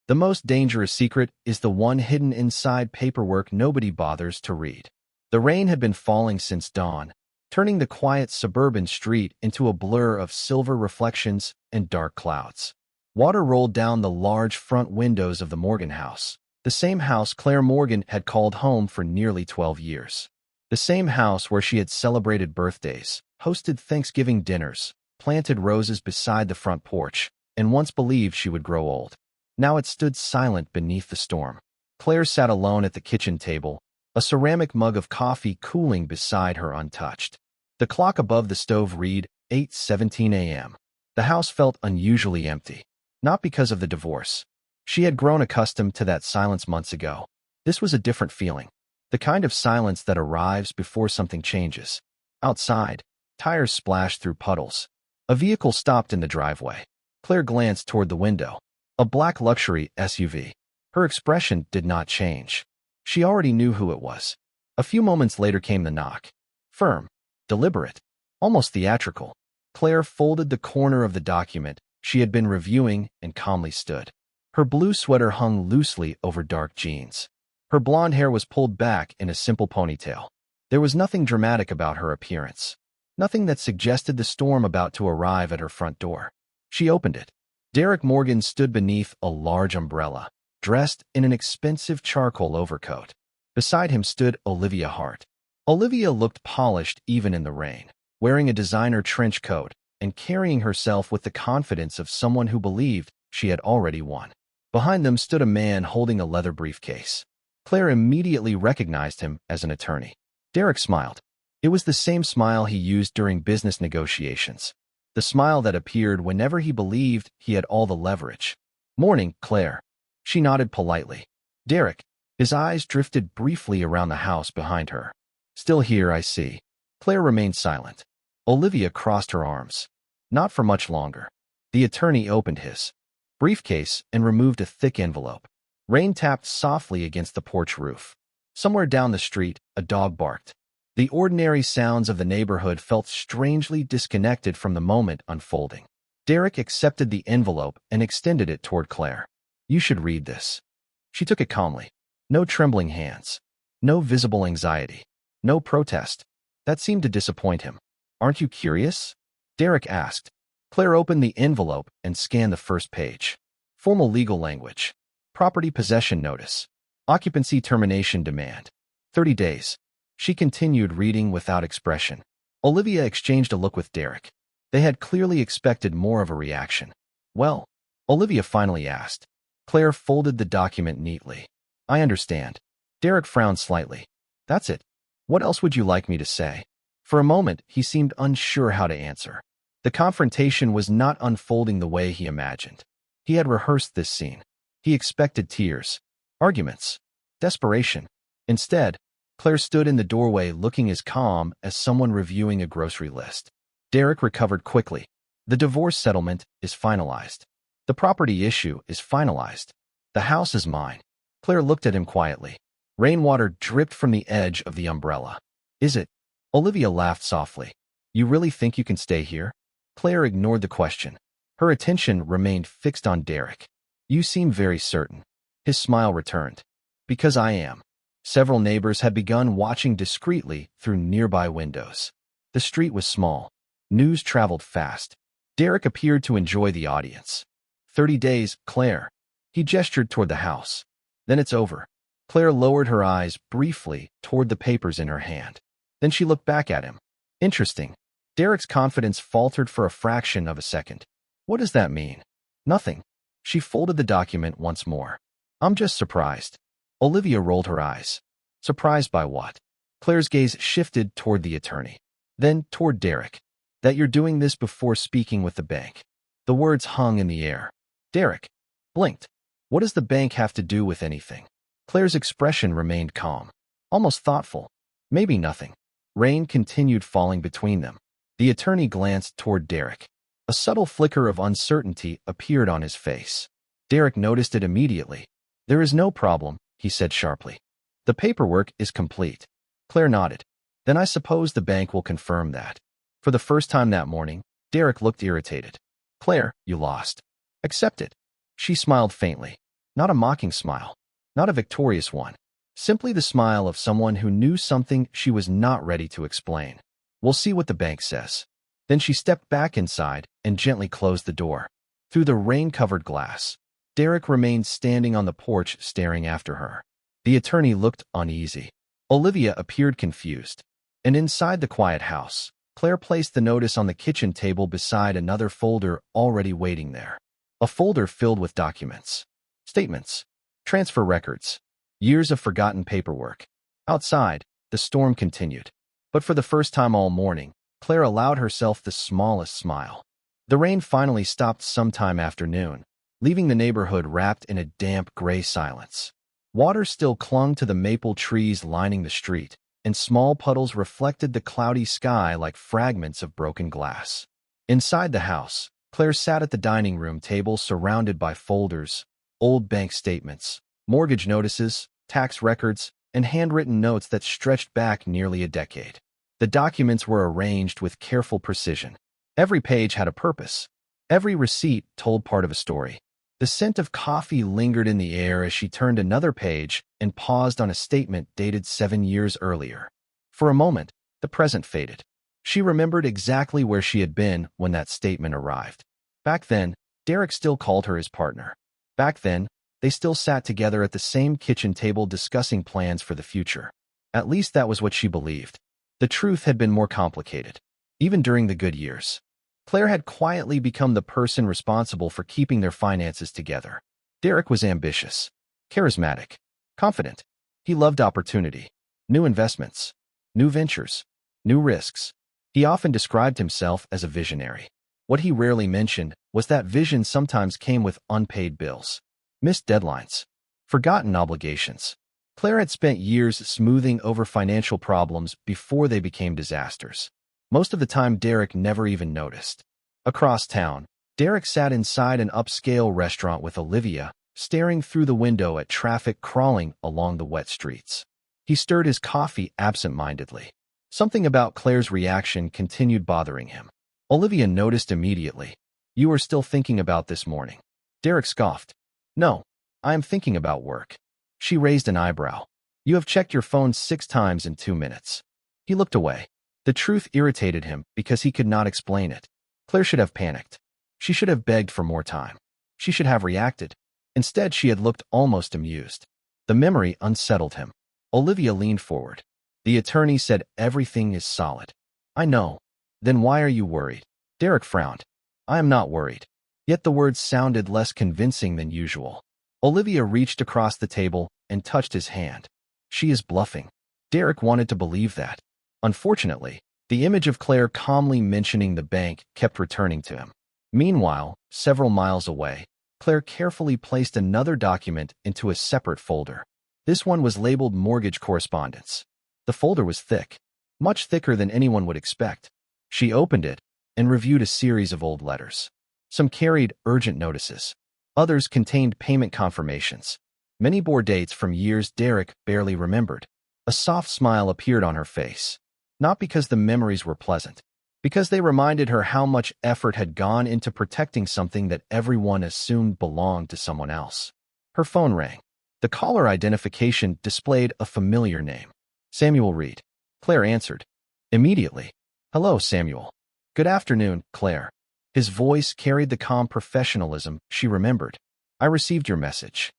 The most dangerous secret is the one hidden inside paperwork nobody bothers to read. The rain had been falling since dawn, turning the quiet suburban street into a blur of silver reflections and dark clouds. Water rolled down the large front windows of the Morgan house, the same house Claire Morgan had called home for nearly 12 years. The same house where she had celebrated birthdays, hosted Thanksgiving dinners, planted roses beside the front porch, and once believed she would grow old. Now it stood silent beneath the storm. Claire sat alone at the kitchen table, a ceramic mug of coffee cooling beside her untouched. The clock above the stove read 8:17 a.m. The house felt unusually empty, not because of the divorce. She had grown accustomed to that silence months ago. This was a different feeling, the kind of silence that arrives before something changes. Outside, tires splashed through puddles. A vehicle stopped in the driveway. Claire glanced toward the window. A black luxury SUV. Her expression did not change. She already knew who it was. A few moments later came the knock. Firm, deliberate, almost theatrical. Claire folded the corner of the document she had been reviewing and calmly stood. Her blue sweater hung loosely over dark jeans. Her blonde hair was pulled back in a simple ponytail. There was nothing dramatic about her appearance, nothing that suggested the storm about to arrive at her front door. She opened it. Derek Morgan stood beneath a large umbrella, dressed in an expensive charcoal overcoat. Beside him stood Olivia Hart. Olivia looked polished even in the rain, wearing a designer trench coat and carrying herself with the confidence of someone who believed she had already won. Behind them stood a man holding a leather briefcase. Claire immediately recognized him as an attorney. Derek smiled. It was the same smile he used during business negotiations, the smile that appeared whenever he believed he had all the leverage. "Morning, Claire." She nodded politely. Derek, his eyes drifted briefly around the house behind her. "Still here, I see." Claire remained silent. Olivia crossed her arms. Not for much longer. The attorney opened his briefcase and removed a thick envelope. Rain tapped softly against the porch roof. Somewhere down the street, a dog barked. The ordinary sounds of the neighborhood felt strangely disconnected from the moment unfolding. Derek accepted the envelope and extended it toward Claire. "You should read this." She took it calmly. No trembling hands. No visible anxiety. No protest. That seemed to disappoint him. "Aren't you curious?" Derek asked. Claire opened the envelope and scanned the first page. Formal legal language. Property possession notice. Occupancy termination demand. 30 days. She continued reading without expression. Olivia exchanged a look with Derek. They had clearly expected more of a reaction. "Well?" Olivia finally asked. Claire folded the document neatly. "I understand." Derek frowned slightly. "That's it. What else would you like me to say?" For a moment, he seemed unsure how to answer. The confrontation was not unfolding the way he imagined. He had rehearsed this scene. He expected tears, arguments, desperation. Instead, Claire stood in the doorway looking as calm as someone reviewing a grocery list. Derek recovered quickly. "The divorce settlement is finalized. The property issue is finalized. The house is mine." Claire looked at him quietly. Rainwater dripped from the edge of the umbrella. "Is it?" Olivia laughed softly. "You really think you can stay here?" Claire ignored the question. Her attention remained fixed on Derek. "You seem very certain." His smile returned. "Because I am." Several neighbors had begun watching discreetly through nearby windows. The street was small. News traveled fast. Derek appeared to enjoy the audience. 30 days, Claire." He gestured toward the house. "Then it's over." Claire lowered her eyes briefly toward the papers in her hand. Then she looked back at him. "Interesting." Derek's confidence faltered for a fraction of a second. "What does that mean?" "Nothing." She folded the document once more. "I'm just surprised." Olivia rolled her eyes. "Surprised by what?" Claire's gaze shifted toward the attorney, then toward Derek. "That you're doing this before speaking with the bank." The words hung in the air. Derek blinked. "What does the bank have to do with anything?" Claire's expression remained calm, almost thoughtful. "Maybe nothing." Rain continued falling between them. The attorney glanced toward Derek. A subtle flicker of uncertainty appeared on his face. Derek noticed it immediately. "There is no problem," he said sharply. "The paperwork is complete." Claire nodded. "Then I suppose the bank will confirm that." For the first time that morning, Derek looked irritated. "Claire, you lost." "Accept it." She smiled faintly. Not a mocking smile. Not a victorious one. Simply the smile of someone who knew something she was not ready to explain. We'll see what the bank says. Then she stepped back inside and gently closed the door. Through the rain-covered glass, Derek remained standing on the porch staring after her. The attorney looked uneasy. Olivia appeared confused. And inside the quiet house, Claire placed the notice on the kitchen table beside another folder already waiting there. A folder filled with documents, statements, transfer records, years of forgotten paperwork. Outside, the storm continued. But for the first time all morning, Claire allowed herself the smallest smile. The rain finally stopped sometime after noon, leaving the neighborhood wrapped in a damp gray silence. Water still clung to the maple trees lining the street, and small puddles reflected the cloudy sky like fragments of broken glass. Inside the house, Claire sat at the dining room table surrounded by folders, old bank statements, mortgage notices, tax records, and handwritten notes that stretched back nearly a decade. The documents were arranged with careful precision. Every page had a purpose. Every receipt told part of a story. The scent of coffee lingered in the air as she turned another page and paused on a statement dated 7 years earlier. For a moment, the present faded. She remembered exactly where she had been when that statement arrived. Back then, Derek still called her his partner. Back then, they still sat together at the same kitchen table discussing plans for the future. At least that was what she believed. The truth had been more complicated. Even during the good years, Claire had quietly become the person responsible for keeping their finances together. Derek was ambitious, charismatic, confident. He loved opportunity, new investments, new ventures, new risks. He often described himself as a visionary. What he rarely mentioned was that vision sometimes came with unpaid bills, missed deadlines, forgotten obligations. Claire had spent years smoothing over financial problems before they became disasters. Most of the time, Derek never even noticed. Across town, Derek sat inside an upscale restaurant with Olivia, staring through the window at traffic crawling along the wet streets. He stirred his coffee absent-mindedly. Something about Claire's reaction continued bothering him. Olivia noticed immediately. "You are still thinking about this morning." Derek scoffed. "No, I am thinking about work." She raised an eyebrow. "You have checked your phone 6 times in 2 minutes." He looked away. The truth irritated him because he could not explain it. Claire should have panicked. She should have begged for more time. She should have reacted. Instead, she had looked almost amused. The memory unsettled him. Olivia leaned forward. "The attorney said everything is solid." "I know. Then why are you worried?" Derek frowned. "I am not worried." Yet the words sounded less convincing than usual. Olivia reached across the table and touched his hand. "She is bluffing." Derek wanted to believe that. Unfortunately, the image of Claire calmly mentioning the bank kept returning to him. Meanwhile, several miles away, Claire carefully placed another document into a separate folder. This one was labeled Mortgage Correspondence. The folder was thick, much thicker than anyone would expect. She opened it and reviewed a series of old letters. Some carried urgent notices. Others contained payment confirmations. Many bore dates from years Derek barely remembered. A soft smile appeared on her face. Not because the memories were pleasant, because they reminded her how much effort had gone into protecting something that everyone assumed belonged to someone else. Her phone rang. The caller identification displayed a familiar name. Samuel Reed. Claire answered. Immediately. "Hello, Samuel." "Good afternoon, Claire." His voice carried the calm professionalism she remembered. "I received your message."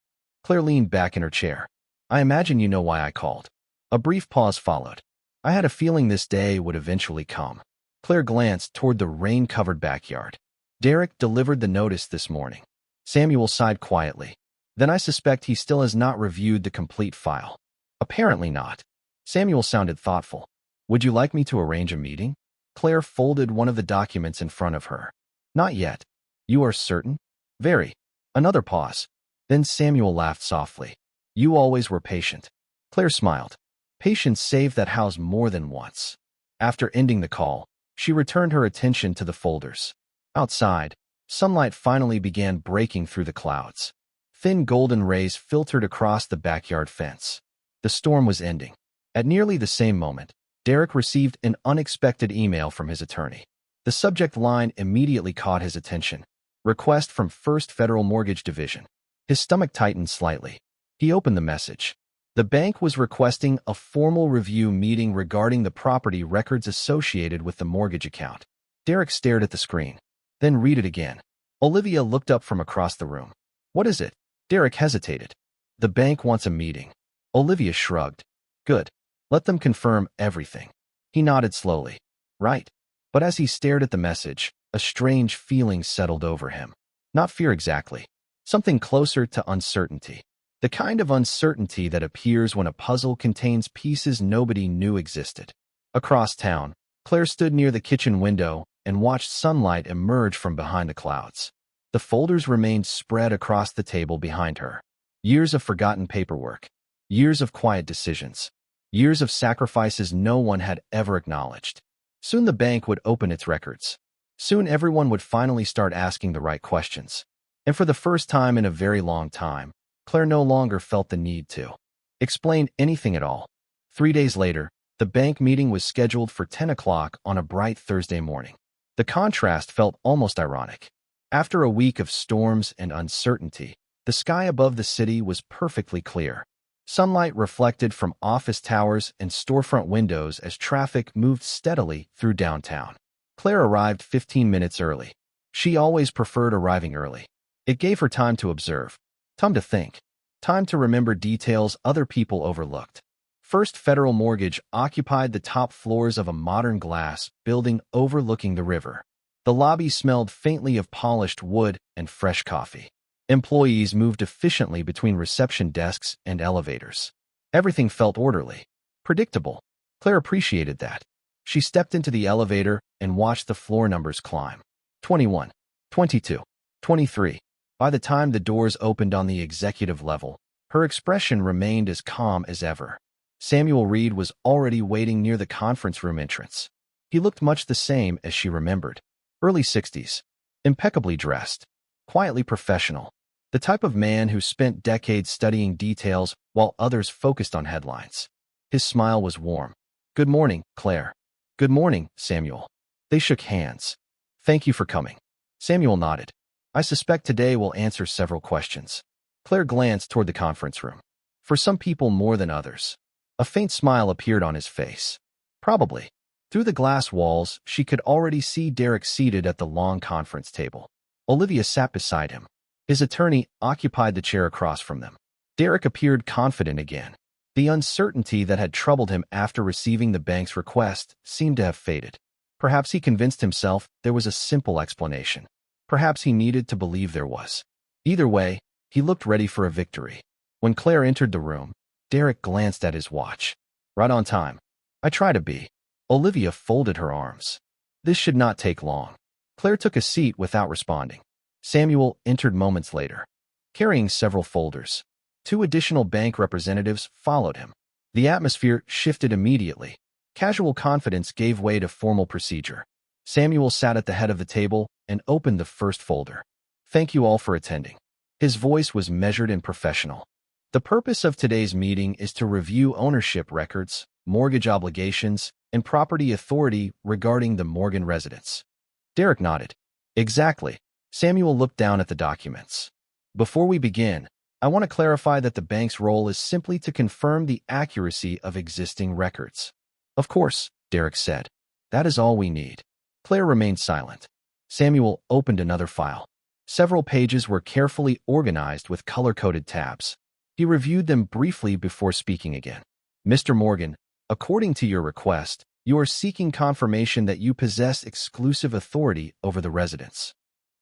Claire leaned back in her chair. "I imagine you know why I called." A brief pause followed. "I had a feeling this day would eventually come." Claire glanced toward the rain-covered backyard. "Derek delivered the notice this morning." Samuel sighed quietly. "Then I suspect he still has not reviewed the complete file." "Apparently not." Samuel sounded thoughtful. "Would you like me to arrange a meeting?" Claire folded one of the documents in front of her. "Not yet." "You are certain?" "Very." Another pause. Then Samuel laughed softly. "You always were patient." Claire smiled. Patience saved that house more than once. After ending the call, she returned her attention to the folders. Outside, sunlight finally began breaking through the clouds. Thin golden rays filtered across the backyard fence. The storm was ending. At nearly the same moment, Derek received an unexpected email from his attorney. The subject line immediately caught his attention. Request from First Federal Mortgage Division. His stomach tightened slightly. He opened the message. The bank was requesting a formal review meeting regarding the property records associated with the mortgage account. Derek stared at the screen, then read it again. Olivia looked up from across the room. What is it? Derek hesitated. The bank wants a meeting. Olivia shrugged. Good. Let them confirm everything. He nodded slowly. Right. But as he stared at the message, a strange feeling settled over him. Not fear exactly. Something closer to uncertainty. The kind of uncertainty that appears when a puzzle contains pieces nobody knew existed. Across town, Claire stood near the kitchen window and watched sunlight emerge from behind the clouds. The folders remained spread across the table behind her. Years of forgotten paperwork. Years of quiet decisions. Years of sacrifices no one had ever acknowledged. Soon the bank would open its records. Soon everyone would finally start asking the right questions. And for the first time in a very long time, Claire no longer felt the need to explain anything at all. 3 days later, the bank meeting was scheduled for 10 o'clock on a bright Thursday morning. The contrast felt almost ironic. After a week of storms and uncertainty, the sky above the city was perfectly clear. Sunlight reflected from office towers and storefront windows as traffic moved steadily through downtown. Claire arrived 15 minutes early. She always preferred arriving early. It gave her time to observe, time to think, time to remember details other people overlooked. First Federal Mortgage occupied the top floors of a modern glass building overlooking the river. The lobby smelled faintly of polished wood and fresh coffee. Employees moved efficiently between reception desks and elevators. Everything felt orderly, predictable. Claire appreciated that. She stepped into the elevator and watched the floor numbers climb. 21, 22, 23. By the time the doors opened on the executive level, her expression remained as calm as ever. Samuel Reed was already waiting near the conference room entrance. He looked much the same as she remembered. Early 60s. Impeccably dressed. Quietly professional. The type of man who spent decades studying details while others focused on headlines. His smile was warm. Good morning, Claire. Good morning, Samuel. They shook hands. Thank you for coming. Samuel nodded. I suspect today we'll answer several questions. Claire glanced toward the conference room. For some people more than others. A faint smile appeared on his face. Probably. Through the glass walls, she could already see Derek seated at the long conference table. Olivia sat beside him. His attorney occupied the chair across from them. Derek appeared confident again. The uncertainty that had troubled him after receiving the bank's request seemed to have faded. Perhaps he convinced himself there was a simple explanation. Perhaps he needed to believe there was. Either way, he looked ready for a victory. When Claire entered the room, Derek glanced at his watch. Right on time. I try to be. Olivia folded her arms. This should not take long. Claire took a seat without responding. Samuel entered moments later, carrying several folders. 2 additional bank representatives followed him. The atmosphere shifted immediately. Casual confidence gave way to formal procedure. Samuel sat at the head of the table and opened the first folder. Thank you all for attending. His voice was measured and professional. The purpose of today's meeting is to review ownership records, mortgage obligations, and property authority regarding the Morgan residence. Derek nodded. Exactly. Samuel looked down at the documents. Before we begin, I want to clarify that the bank's role is simply to confirm the accuracy of existing records. Of course, Derek said. That is all we need. Claire remained silent. Samuel opened another file. Several pages were carefully organized with color-coded tabs. He reviewed them briefly before speaking again. Mr. Morgan, according to your request, you are seeking confirmation that you possess exclusive authority over the residence.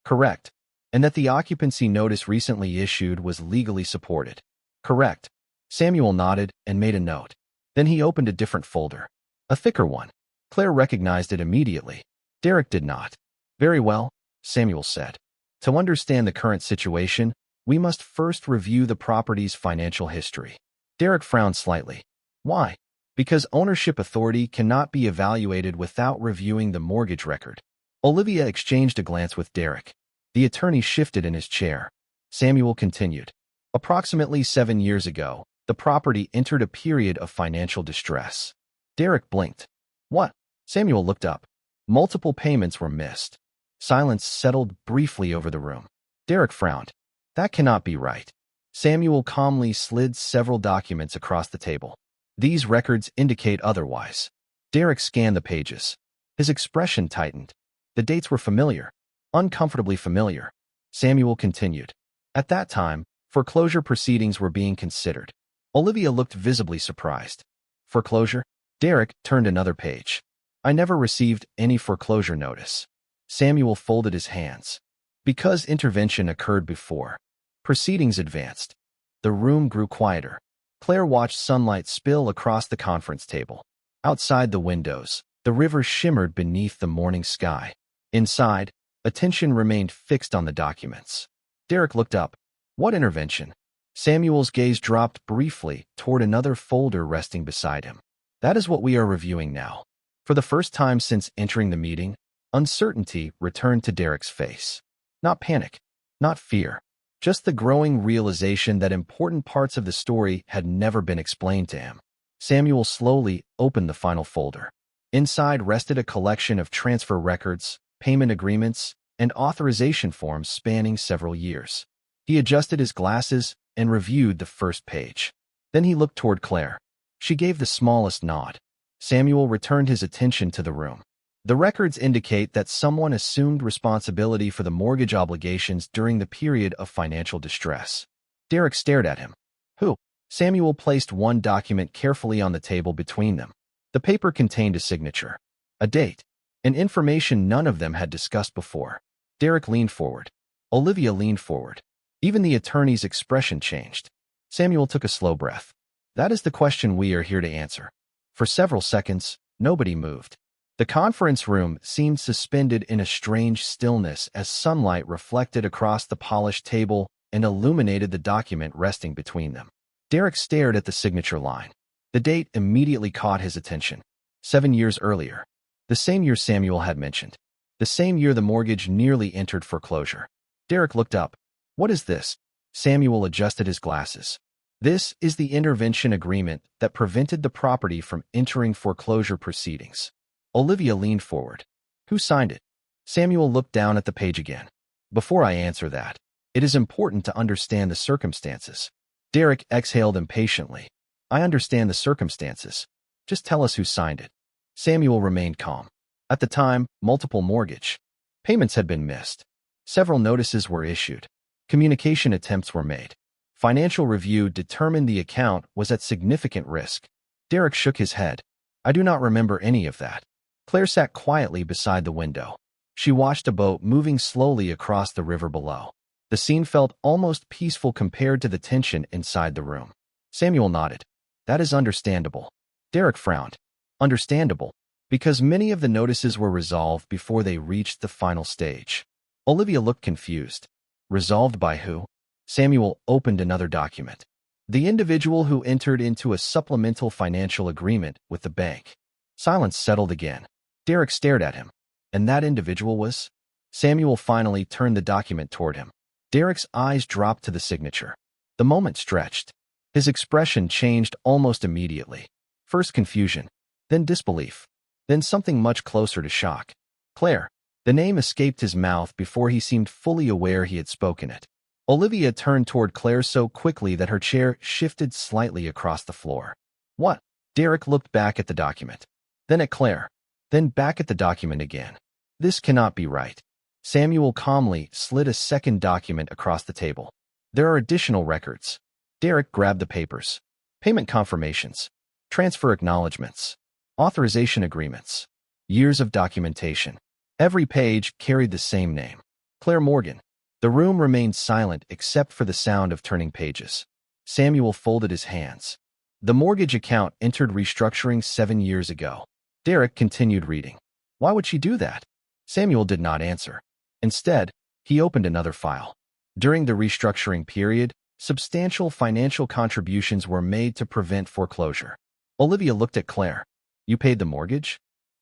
Correct. And that the occupancy notice recently issued was legally supported. Correct. Samuel nodded and made a note. Then he opened a different folder. A thicker one. Claire recognized it immediately. Derek did not. Very well, Samuel said. To understand the current situation, we must first review the property's financial history. Derek frowned slightly. Why? Because ownership authority cannot be evaluated without reviewing the mortgage record. Olivia exchanged a glance with Derek. The attorney shifted in his chair. Samuel continued. Approximately 7 years ago, the property entered a period of financial distress. Derek blinked. What? Samuel looked up. Multiple payments were missed. Silence settled briefly over the room. Derek frowned. That cannot be right. Samuel calmly slid several documents across the table. These records indicate otherwise. Derek scanned the pages. His expression tightened. The dates were familiar, uncomfortably familiar. Samuel continued. At that time, foreclosure proceedings were being considered. Olivia looked visibly surprised. Foreclosure? Derek turned another page. I never received any foreclosure notice. Samuel folded his hands. Because intervention occurred before. Proceedings advanced. The room grew quieter. Claire watched sunlight spill across the conference table. Outside the windows, the river shimmered beneath the morning sky. Inside, attention remained fixed on the documents. Derek looked up. What intervention? Samuel's gaze dropped briefly toward another folder resting beside him. That is what we are reviewing now. For the first time since entering the meeting, uncertainty returned to Derek's face. Not panic, not fear, just the growing realization that important parts of the story had never been explained to him. Samuel slowly opened the final folder. Inside rested a collection of transfer records, payment agreements, and authorization forms spanning several years. He adjusted his glasses and reviewed the first page. Then he looked toward Claire. She gave the smallest nod. Samuel returned his attention to the room. The records indicate that someone assumed responsibility for the mortgage obligations during the period of financial distress. Derek stared at him. Who? Samuel placed one document carefully on the table between them. The paper contained a signature, a date, and information none of them had discussed before. Derek leaned forward. Olivia leaned forward. Even the attorney's expression changed. Samuel took a slow breath. That is the question we are here to answer. For several seconds, nobody moved. The conference room seemed suspended in a strange stillness as sunlight reflected across the polished table and illuminated the document resting between them. Derek stared at the signature line. The date immediately caught his attention. 7 years earlier. The same year Samuel had mentioned. The same year the mortgage nearly entered foreclosure. Derek looked up. What is this? Samuel adjusted his glasses. This is the intervention agreement that prevented the property from entering foreclosure proceedings. Olivia leaned forward. Who signed it? Samuel looked down at the page again. Before I answer that, it is important to understand the circumstances. Derek exhaled impatiently. I understand the circumstances. Just tell us who signed it. Samuel remained calm. At the time, multiple mortgage payments had been missed. Several notices were issued. Communication attempts were made. Financial review determined the account was at significant risk. Derek shook his head. I do not remember any of that. Claire sat quietly beside the window. She watched a boat moving slowly across the river below. The scene felt almost peaceful compared to the tension inside the room. Samuel nodded. That is understandable. Derek frowned. Understandable, because many of the notices were resolved before they reached the final stage. Olivia looked confused. Resolved by who? Samuel opened another document. The individual who entered into a supplemental financial agreement with the bank. Silence settled again. Derek stared at him. And that individual was? Samuel finally turned the document toward him. Derek's eyes dropped to the signature. The moment stretched. His expression changed almost immediately. First confusion, then disbelief, then something much closer to shock. Claire. The name escaped his mouth before he seemed fully aware he had spoken it. Olivia turned toward Claire so quickly that her chair shifted slightly across the floor. What? Derek looked back at the document. Then at Claire. Then back at the document again. This cannot be right. Samuel calmly slid a second document across the table. There are additional records. Derek grabbed the papers. Payment confirmations. Transfer acknowledgments. Authorization agreements. Years of documentation. Every page carried the same name. Claire Morgan. The room remained silent except for the sound of turning pages. Samuel folded his hands. The mortgage account entered restructuring 7 years ago. Derek continued reading. Why would she do that? Samuel did not answer. Instead, he opened another file. During the restructuring period, substantial financial contributions were made to prevent foreclosure. Olivia looked at Claire. You paid the mortgage?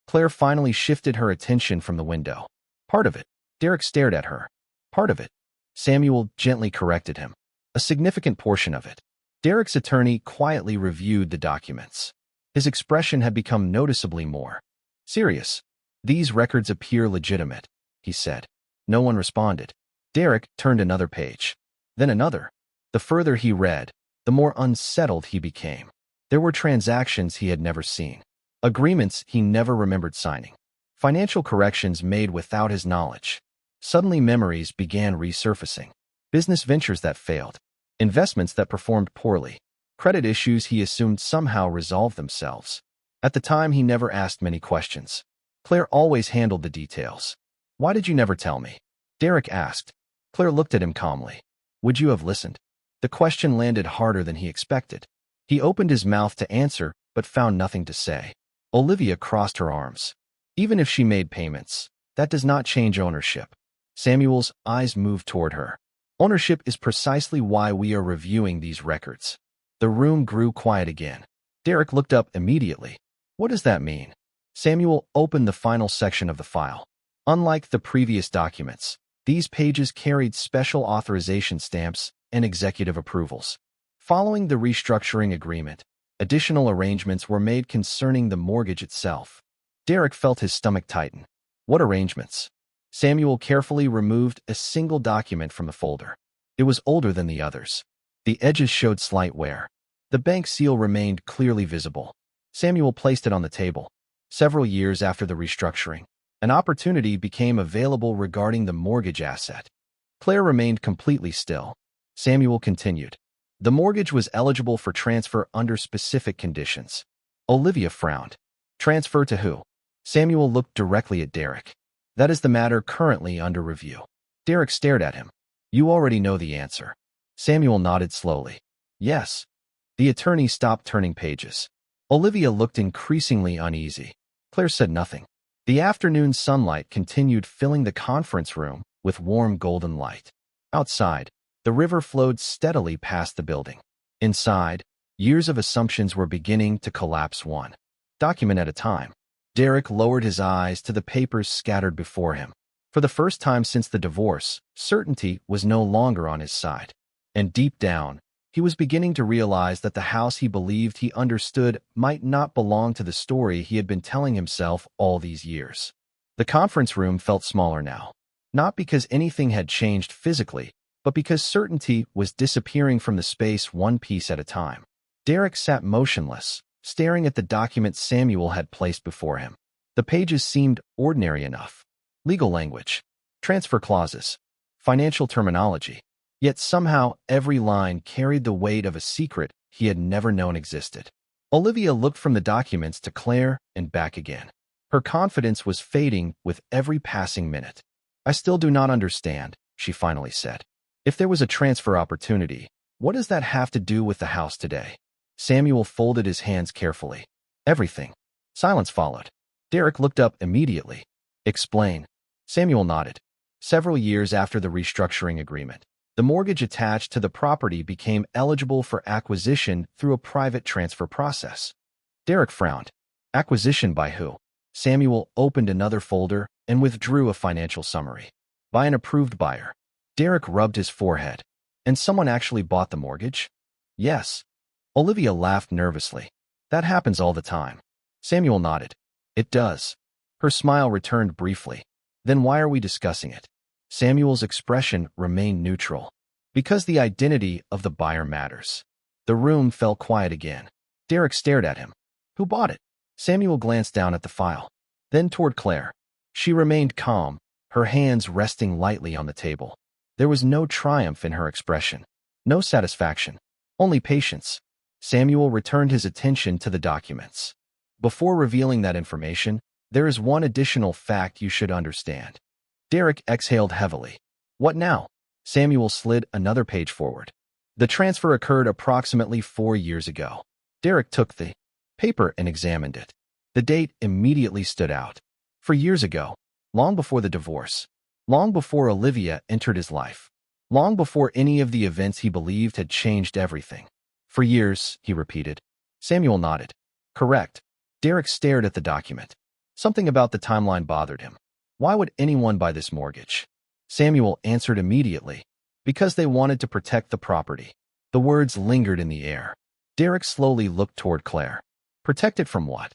Claire finally shifted her attention from the window. Part of it. Derek stared at her. Part of it. Samuel gently corrected him. A significant portion of it. Derek's attorney quietly reviewed the documents. His expression had become noticeably more serious. These records appear legitimate, he said. No one responded. Derek turned another page. Then another. The further he read, the more unsettled he became. There were transactions he had never seen, agreements he never remembered signing, financial corrections made without his knowledge. Suddenly memories began resurfacing. Business ventures that failed, investments that performed poorly, credit issues he assumed somehow resolved themselves. At the time, he never asked many questions. Claire always handled the details. "Why did you never tell me?" Derek asked. Claire looked at him calmly. "Would you have listened?" The question landed harder than he expected. He opened his mouth to answer, but found nothing to say. Olivia crossed her arms. "Even if she made payments, that does not change ownership." Samuel's eyes moved toward her. "Ownership is precisely why we are reviewing these records." The room grew quiet again. Derek looked up immediately. "What does that mean?" Samuel opened the final section of the file. Unlike the previous documents, these pages carried special authorization stamps and executive approvals. Following the restructuring agreement, additional arrangements were made concerning the mortgage itself. Derek felt his stomach tighten. What arrangements? Samuel carefully removed a single document from the folder. It was older than the others. The edges showed slight wear. The bank seal remained clearly visible. Samuel placed it on the table. Several years after the restructuring, an opportunity became available regarding the mortgage asset. Claire remained completely still. Samuel continued. The mortgage was eligible for transfer under specific conditions. Olivia frowned. Transfer to who? Samuel looked directly at Derek. That is the matter currently under review. Derek stared at him. You already know the answer. Samuel nodded slowly. Yes. The attorney stopped turning pages. Olivia looked increasingly uneasy. Claire said nothing. The afternoon sunlight continued filling the conference room with warm golden light. Outside, the river flowed steadily past the building. Inside, years of assumptions were beginning to collapse one document at a time. Derek lowered his eyes to the papers scattered before him. For the first time since the divorce, certainty was no longer on his side. And deep down, he was beginning to realize that the house he believed he understood might not belong to the story he had been telling himself all these years. The conference room felt smaller now, not because anything had changed physically, but because certainty was disappearing from the space one piece at a time. Derek sat motionless, staring at the document Samuel had placed before him. The pages seemed ordinary enough. Legal language, transfer clauses, financial terminology. Yet somehow every line carried the weight of a secret he had never known existed. Olivia looked from the documents to Claire and back again. Her confidence was fading with every passing minute. I still do not understand, she finally said. If there was a transfer opportunity, what does that have to do with the house today? Samuel folded his hands carefully. Everything. Silence followed. Derek looked up immediately. Explain. Samuel nodded. Several years after the restructuring agreement, the mortgage attached to the property became eligible for acquisition through a private transfer process. Derek frowned. Acquisition by who? Samuel opened another folder and withdrew a financial summary. By an approved buyer. Derek rubbed his forehead. And someone actually bought the mortgage? Yes. Olivia laughed nervously. That happens all the time. Samuel nodded. It does. Her smile returned briefly. Then why are we discussing it? Samuel's expression remained neutral. Because the identity of the buyer matters. The room fell quiet again. Derek stared at him. Who bought it? Samuel glanced down at the file, then toward Claire. She remained calm, her hands resting lightly on the table. There was no triumph in her expression, no satisfaction, only patience. Samuel returned his attention to the documents. Before revealing that information, there is one additional fact you should understand. Derek exhaled heavily. What now? Samuel slid another page forward. The transfer occurred approximately 4 years ago. Derek took the paper and examined it. The date immediately stood out. 4 years ago, long before the divorce, long before Olivia entered his life, long before any of the events he believed had changed everything. 4 years, he repeated. Samuel nodded. Correct. Derek stared at the document. Something about the timeline bothered him. Why would anyone buy this mortgage? Samuel answered immediately. Because they wanted to protect the property. The words lingered in the air. Derek slowly looked toward Claire. Protect it from what?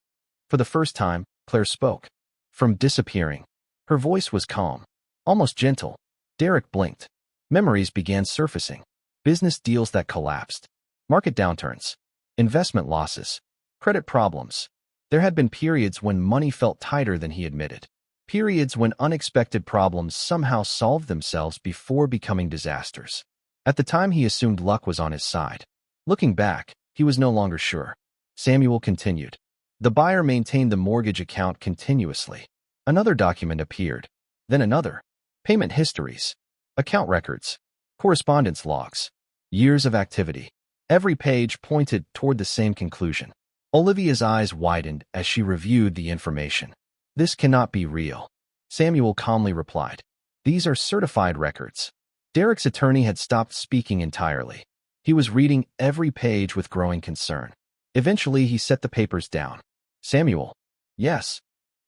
For the first time, Claire spoke. From disappearing. Her voice was calm, almost gentle. Derek blinked. Memories began surfacing. business deals that collapsed, market downturns, investment losses, credit problems. There had been periods when money felt tighter than he admitted. Periods when unexpected problems somehow solved themselves before becoming disasters. At the time, he assumed luck was on his side. Looking back, he was no longer sure. Samuel continued. The buyer maintained the mortgage account continuously. Another document appeared. Then another. Payment histories. Account records. Correspondence logs. Years of activity. Every page pointed toward the same conclusion. Olivia's eyes widened as she reviewed the information. This cannot be real. Samuel calmly replied. These are certified records. Derek's attorney had stopped speaking entirely. He was reading every page with growing concern. Eventually, he set the papers down. Samuel. Yes.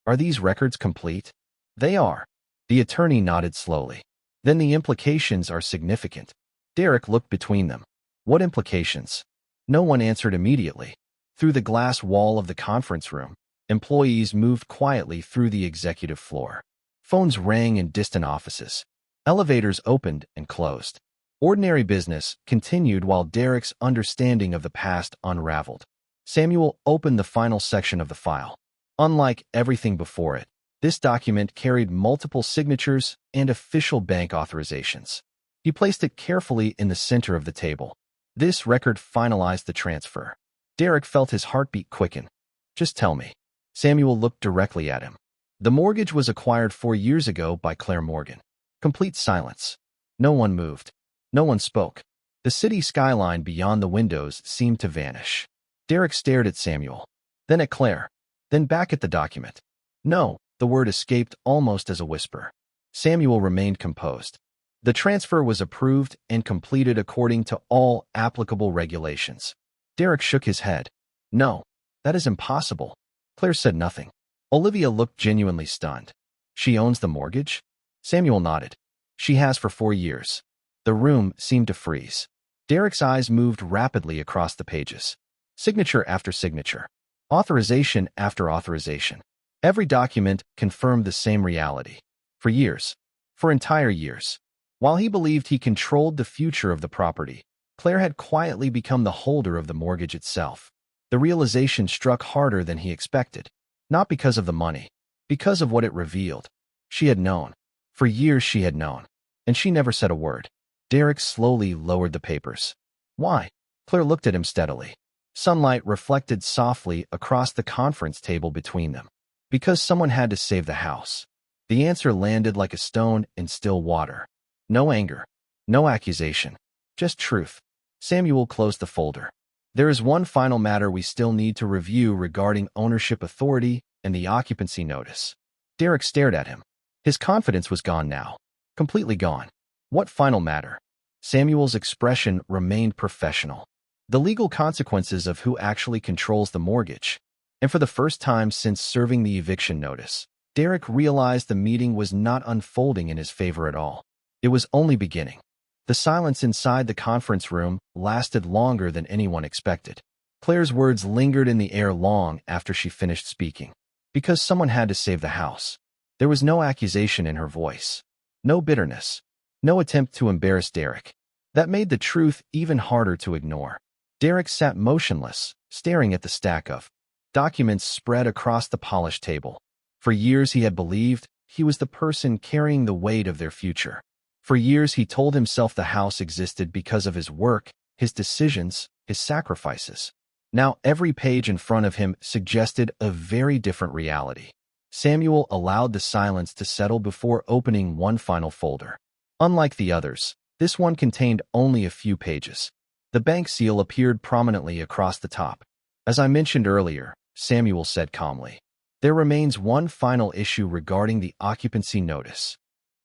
Are these records complete? They are. The attorney nodded slowly. Then the implications are significant. Derek looked between them. What implications? No one answered immediately. Through the glass wall of the conference room, employees moved quietly through the executive floor. Phones rang in distant offices. Elevators opened and closed. Ordinary business continued while Derek's understanding of the past unraveled. Samuel opened the final section of the file. Unlike everything before it, this document carried multiple signatures and official bank authorizations. He placed it carefully in the center of the table. This record finalized the transfer. Derek felt his heartbeat quicken. Just tell me. Samuel looked directly at him. The mortgage was acquired 4 years ago by Claire Morgan. Complete silence. No one moved. No one spoke. The city skyline beyond the windows seemed to vanish. Derek stared at Samuel, then at Claire, then back at the document. No, the word escaped almost as a whisper. Samuel remained composed. The transfer was approved and completed according to all applicable regulations. Derek shook his head. No, that is impossible. Claire said nothing. Olivia looked genuinely stunned. She owns the mortgage? Samuel nodded. She has for 4 years. The room seemed to freeze. Derek's eyes moved rapidly across the pages. Signature after signature. Authorization after authorization. Every document confirmed the same reality. For years. For entire years. While he believed he controlled the future of the property, Claire had quietly become the holder of the mortgage itself. The realization struck harder than he expected. Not because of the money. Because of what it revealed. She had known. For years she had known. And she never said a word. Derek slowly lowered the papers. Why? Claire looked at him steadily. Sunlight reflected softly across the conference table between them. Because someone had to save the house. The answer landed like a stone in still water. No anger. No accusation. Just truth. Samuel closed the folder. There is one final matter we still need to review regarding ownership authority and the occupancy notice. Derek stared at him. His confidence was gone now. Completely gone. What final matter? Samuel's expression remained professional. The legal consequences of who actually controls the mortgage. And for the first time since serving the eviction notice, Derek realized the meeting was not unfolding in his favor at all. It was only beginning. The silence inside the conference room lasted longer than anyone expected. Claire's words lingered in the air long after she finished speaking. Because someone had to save the house. There was no accusation in her voice. No bitterness. No attempt to embarrass Derek. That made the truth even harder to ignore. Derek sat motionless, staring at the stack of documents spread across the polished table. For years he had believed he was the person carrying the weight of their future. For years he told himself the house existed because of his work, his decisions, his sacrifices. Now every page in front of him suggested a very different reality. Samuel allowed the silence to settle before opening one final folder. Unlike the others, this one contained only a few pages. The bank seal appeared prominently across the top. As I mentioned earlier, Samuel said calmly, there remains one final issue regarding the occupancy notice.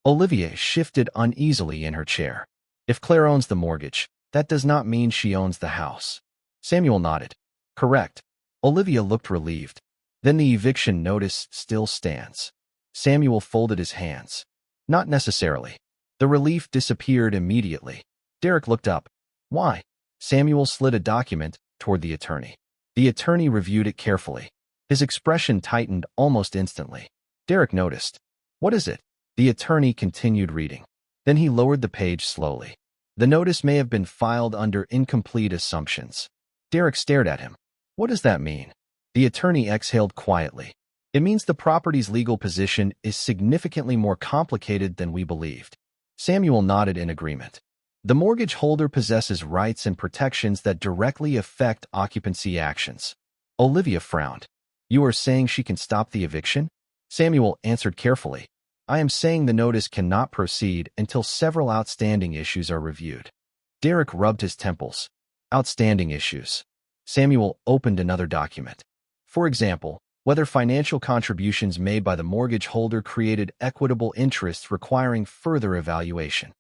Olivia shifted uneasily in her chair. If Claire owns the mortgage, that does not mean she owns the house. Samuel nodded. Correct. Olivia looked relieved. Then the eviction notice still stands. Samuel folded his hands. Not necessarily. The relief disappeared immediately. Derek looked up. Why? Samuel slid a document toward the attorney. The attorney reviewed it carefully. His expression tightened almost instantly. Derek noticed. What is it? The attorney continued reading. Then he lowered the page slowly. The notice may have been filed under incomplete assumptions. Derek stared at him. What does that mean? The attorney exhaled quietly. It means the property's legal position is significantly more complicated than we believed. Samuel nodded in agreement. The mortgage holder possesses rights and protections that directly affect occupancy actions. Olivia frowned. You are saying she can stop the eviction? Samuel answered carefully. I am saying the notice cannot proceed until several outstanding issues are reviewed. Derek rubbed his temples. Outstanding issues. Samuel opened another document. For example, whether financial contributions made by the mortgage holder created equitable interests requiring further evaluation.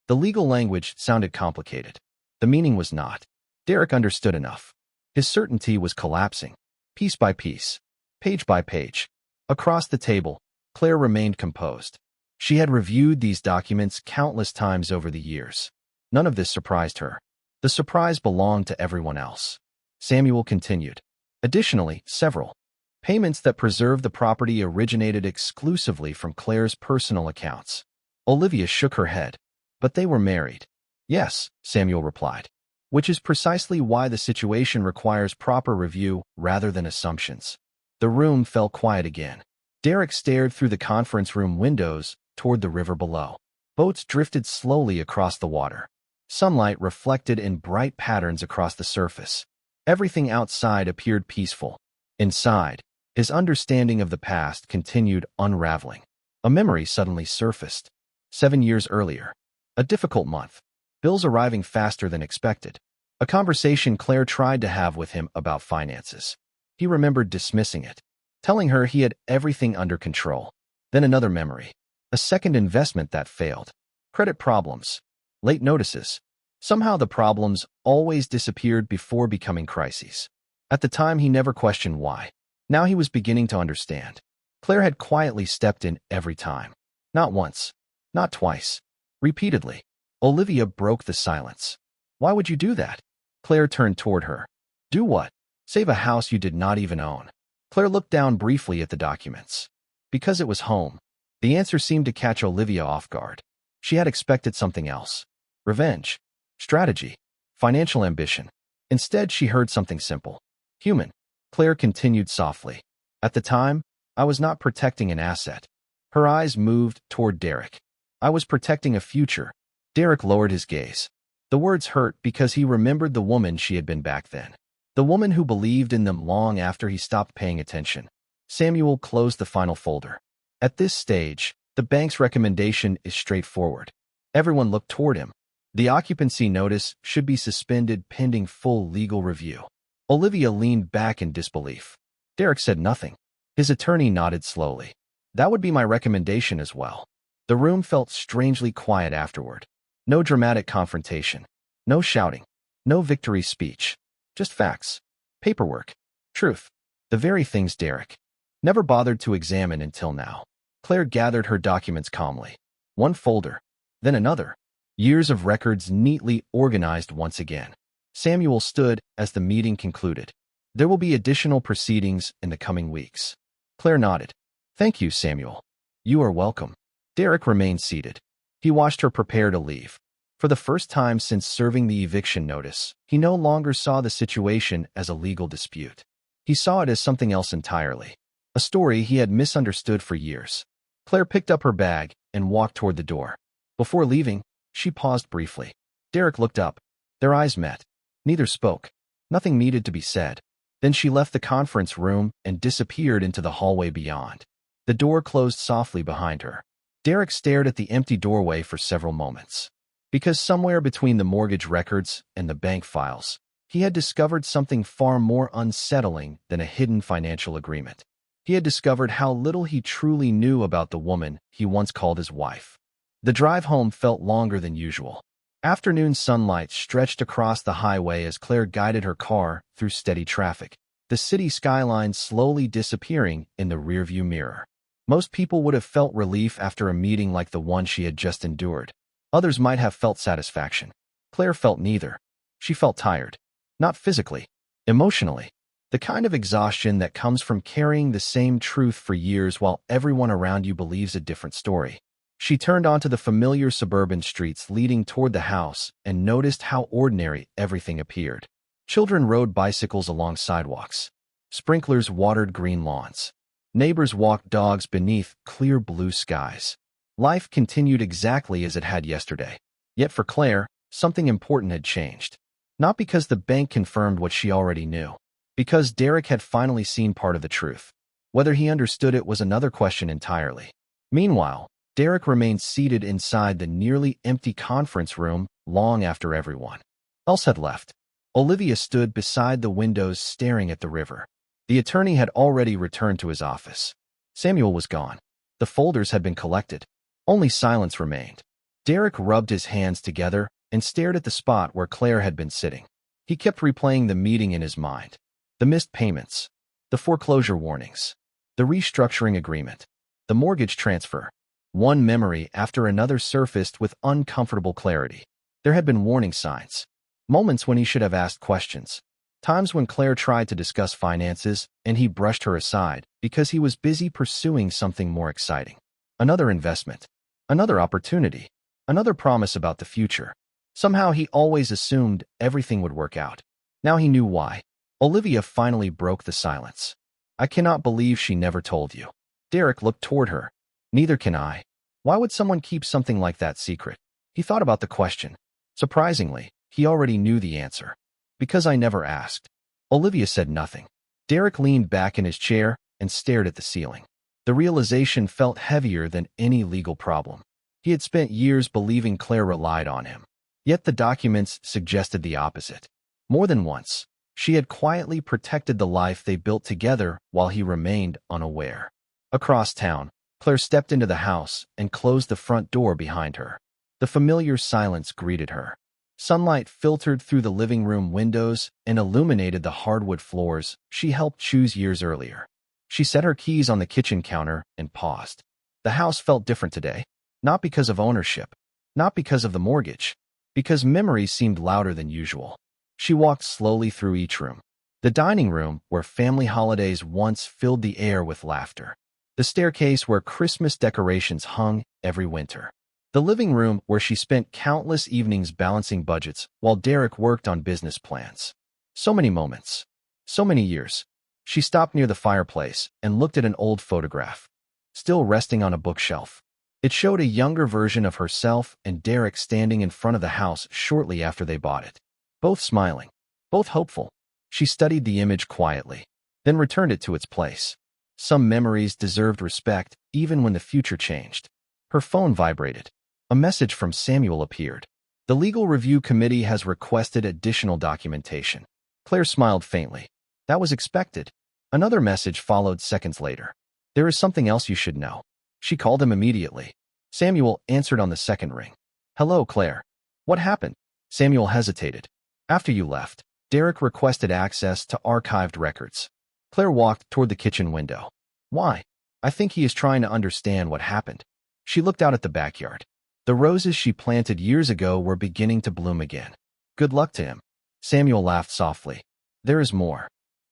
The legal language sounded complicated. The meaning was not. Derek understood enough. His certainty was collapsing, piece by piece, page by page. Across the table, Claire remained composed. She had reviewed these documents countless times over the years. None of this surprised her. The surprise belonged to everyone else. Samuel continued. Additionally, several payments that preserved the property originated exclusively from Claire's personal accounts. Olivia shook her head. But they were married. Yes, Samuel replied. Which is precisely why the situation requires proper review rather than assumptions. The room fell quiet again. Derek stared through the conference room windows toward the river below. Boats drifted slowly across the water. Sunlight reflected in bright patterns across the surface. Everything outside appeared peaceful. Inside, his understanding of the past continued unraveling. A memory suddenly surfaced. 7 years earlier. A difficult month. Bills arriving faster than expected. A conversation Claire tried to have with him about finances. He remembered dismissing it, telling her he had everything under control. Then another memory. A second investment that failed. Credit problems. Late notices. Somehow the problems always disappeared before becoming crises. At the time, he never questioned why. Now he was beginning to understand. Claire had quietly stepped in every time. Not once. Not twice. Repeatedly. Olivia broke the silence. Why would you do that? Claire turned toward her. Do what? Save a house you did not even own. Claire looked down briefly at the documents. Because it was home. The answer seemed to catch Olivia off guard. She had expected something else. Revenge. Strategy. Financial ambition. Instead, she heard something simple. Human. Claire continued softly. At the time, I was not protecting an asset. Her eyes moved toward Derek. I was protecting a future. Derek lowered his gaze. The words hurt because he remembered the woman she had been back then. The woman who believed in them long after he stopped paying attention. Samuel closed the final folder. At this stage, the bank's recommendation is straightforward. Everyone looked toward him. The occupancy notice should be suspended pending full legal review. Olivia leaned back in disbelief. Derek said nothing. His attorney nodded slowly. That would be my recommendation as well. The room felt strangely quiet afterward. No dramatic confrontation. No shouting. No victory speech. Just facts. Paperwork. Truth. The very things Derek never bothered to examine until now. Claire gathered her documents calmly. One folder. Then another. Years of records neatly organized once again. Samuel stood as the meeting concluded. There will be additional proceedings in the coming weeks. Claire nodded. Thank you, Samuel. You are welcome. Derek remained seated. He watched her prepare to leave. For the first time since serving the eviction notice, he no longer saw the situation as a legal dispute. He saw it as something else entirely. A story he had misunderstood for years. Claire picked up her bag and walked toward the door. Before leaving, she paused briefly. Derek looked up. Their eyes met. Neither spoke. Nothing needed to be said. Then she left the conference room and disappeared into the hallway beyond. The door closed softly behind her. Derek stared at the empty doorway for several moments. Because somewhere between the mortgage records and the bank files, he had discovered something far more unsettling than a hidden financial agreement. He had discovered how little he truly knew about the woman he once called his wife. The drive home felt longer than usual. Afternoon sunlight stretched across the highway as Claire guided her car through steady traffic, the city skyline slowly disappearing in the rearview mirror. Most people would have felt relief after a meeting like the one she had just endured. Others might have felt satisfaction. Claire felt neither. She felt tired. Not physically. Emotionally. The kind of exhaustion that comes from carrying the same truth for years while everyone around you believes a different story. She turned onto the familiar suburban streets leading toward the house and noticed how ordinary everything appeared. Children rode bicycles along sidewalks. Sprinklers watered green lawns. Neighbors walked dogs beneath clear blue skies. Life continued exactly as it had yesterday. Yet for Claire, something important had changed. Not because the bank confirmed what she already knew. Because Derek had finally seen part of the truth. Whether he understood it was another question entirely. Meanwhile, Derek remained seated inside the nearly empty conference room long after everyone else had left. Olivia stood beside the windows staring at the river. The attorney had already returned to his office. Samuel was gone. The folders had been collected. Only silence remained. Derek rubbed his hands together and stared at the spot where Claire had been sitting. He kept replaying the meeting in his mind. The missed payments. The foreclosure warnings. The restructuring agreement. The mortgage transfer. One memory after another surfaced with uncomfortable clarity. There had been warning signs. Moments when he should have asked questions. Times when Claire tried to discuss finances and he brushed her aside because he was busy pursuing something more exciting. Another investment. Another opportunity. Another promise about the future. Somehow he always assumed everything would work out. Now he knew why. Olivia finally broke the silence. I cannot believe she never told you. Derek looked toward her. Neither can I. Why would someone keep something like that secret? He thought about the question. Surprisingly, he already knew the answer. Because I never asked. Olivia said nothing. Derek leaned back in his chair and stared at the ceiling. The realization felt heavier than any legal problem. He had spent years believing Claire relied on him. Yet the documents suggested the opposite. More than once, she had quietly protected the life they built together while he remained unaware. Across town, Claire stepped into the house and closed the front door behind her. The familiar silence greeted her. Sunlight filtered through the living room windows and illuminated the hardwood floors she helped choose years earlier. She set her keys on the kitchen counter and paused. The house felt different today, not because of ownership, not because of the mortgage, because memories seemed louder than usual. She walked slowly through each room. The dining room, where family holidays once filled the air with laughter. The staircase where Christmas decorations hung every winter. The living room where she spent countless evenings balancing budgets while Derek worked on business plans. So many moments. So many years. She stopped near the fireplace and looked at an old photograph, still resting on a bookshelf. It showed a younger version of herself and Derek standing in front of the house shortly after they bought it. Both smiling, both hopeful. She studied the image quietly, then returned it to its place. Some memories deserved respect even when the future changed. Her phone vibrated. A message from Samuel appeared. The Legal Review Committee has requested additional documentation. Claire smiled faintly. That was expected. Another message followed seconds later. There is something else you should know. She called him immediately. Samuel answered on the second ring. Hello, Claire. What happened? Samuel hesitated. After you left, Derek requested access to archived records. Claire walked toward the kitchen window. Why? I think he is trying to understand what happened. She looked out at the backyard. The roses she planted years ago were beginning to bloom again. Good luck to him. Samuel laughed softly. There is more.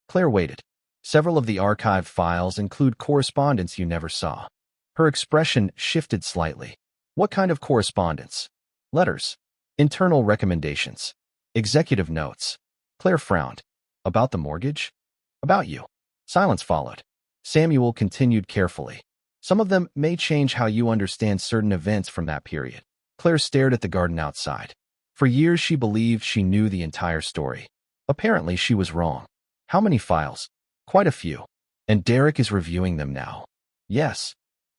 Claire waited. Several of the archived files include correspondence you never saw. Her expression shifted slightly. What kind of correspondence? Letters. Internal recommendations. Executive notes. Claire frowned. About the mortgage? About you. Silence followed. Samuel continued carefully. Some of them may change how you understand certain events from that period. Claire stared at the garden outside. For years she believed she knew the entire story. Apparently she was wrong. How many files? Quite a few. And Derek is reviewing them now. Yes.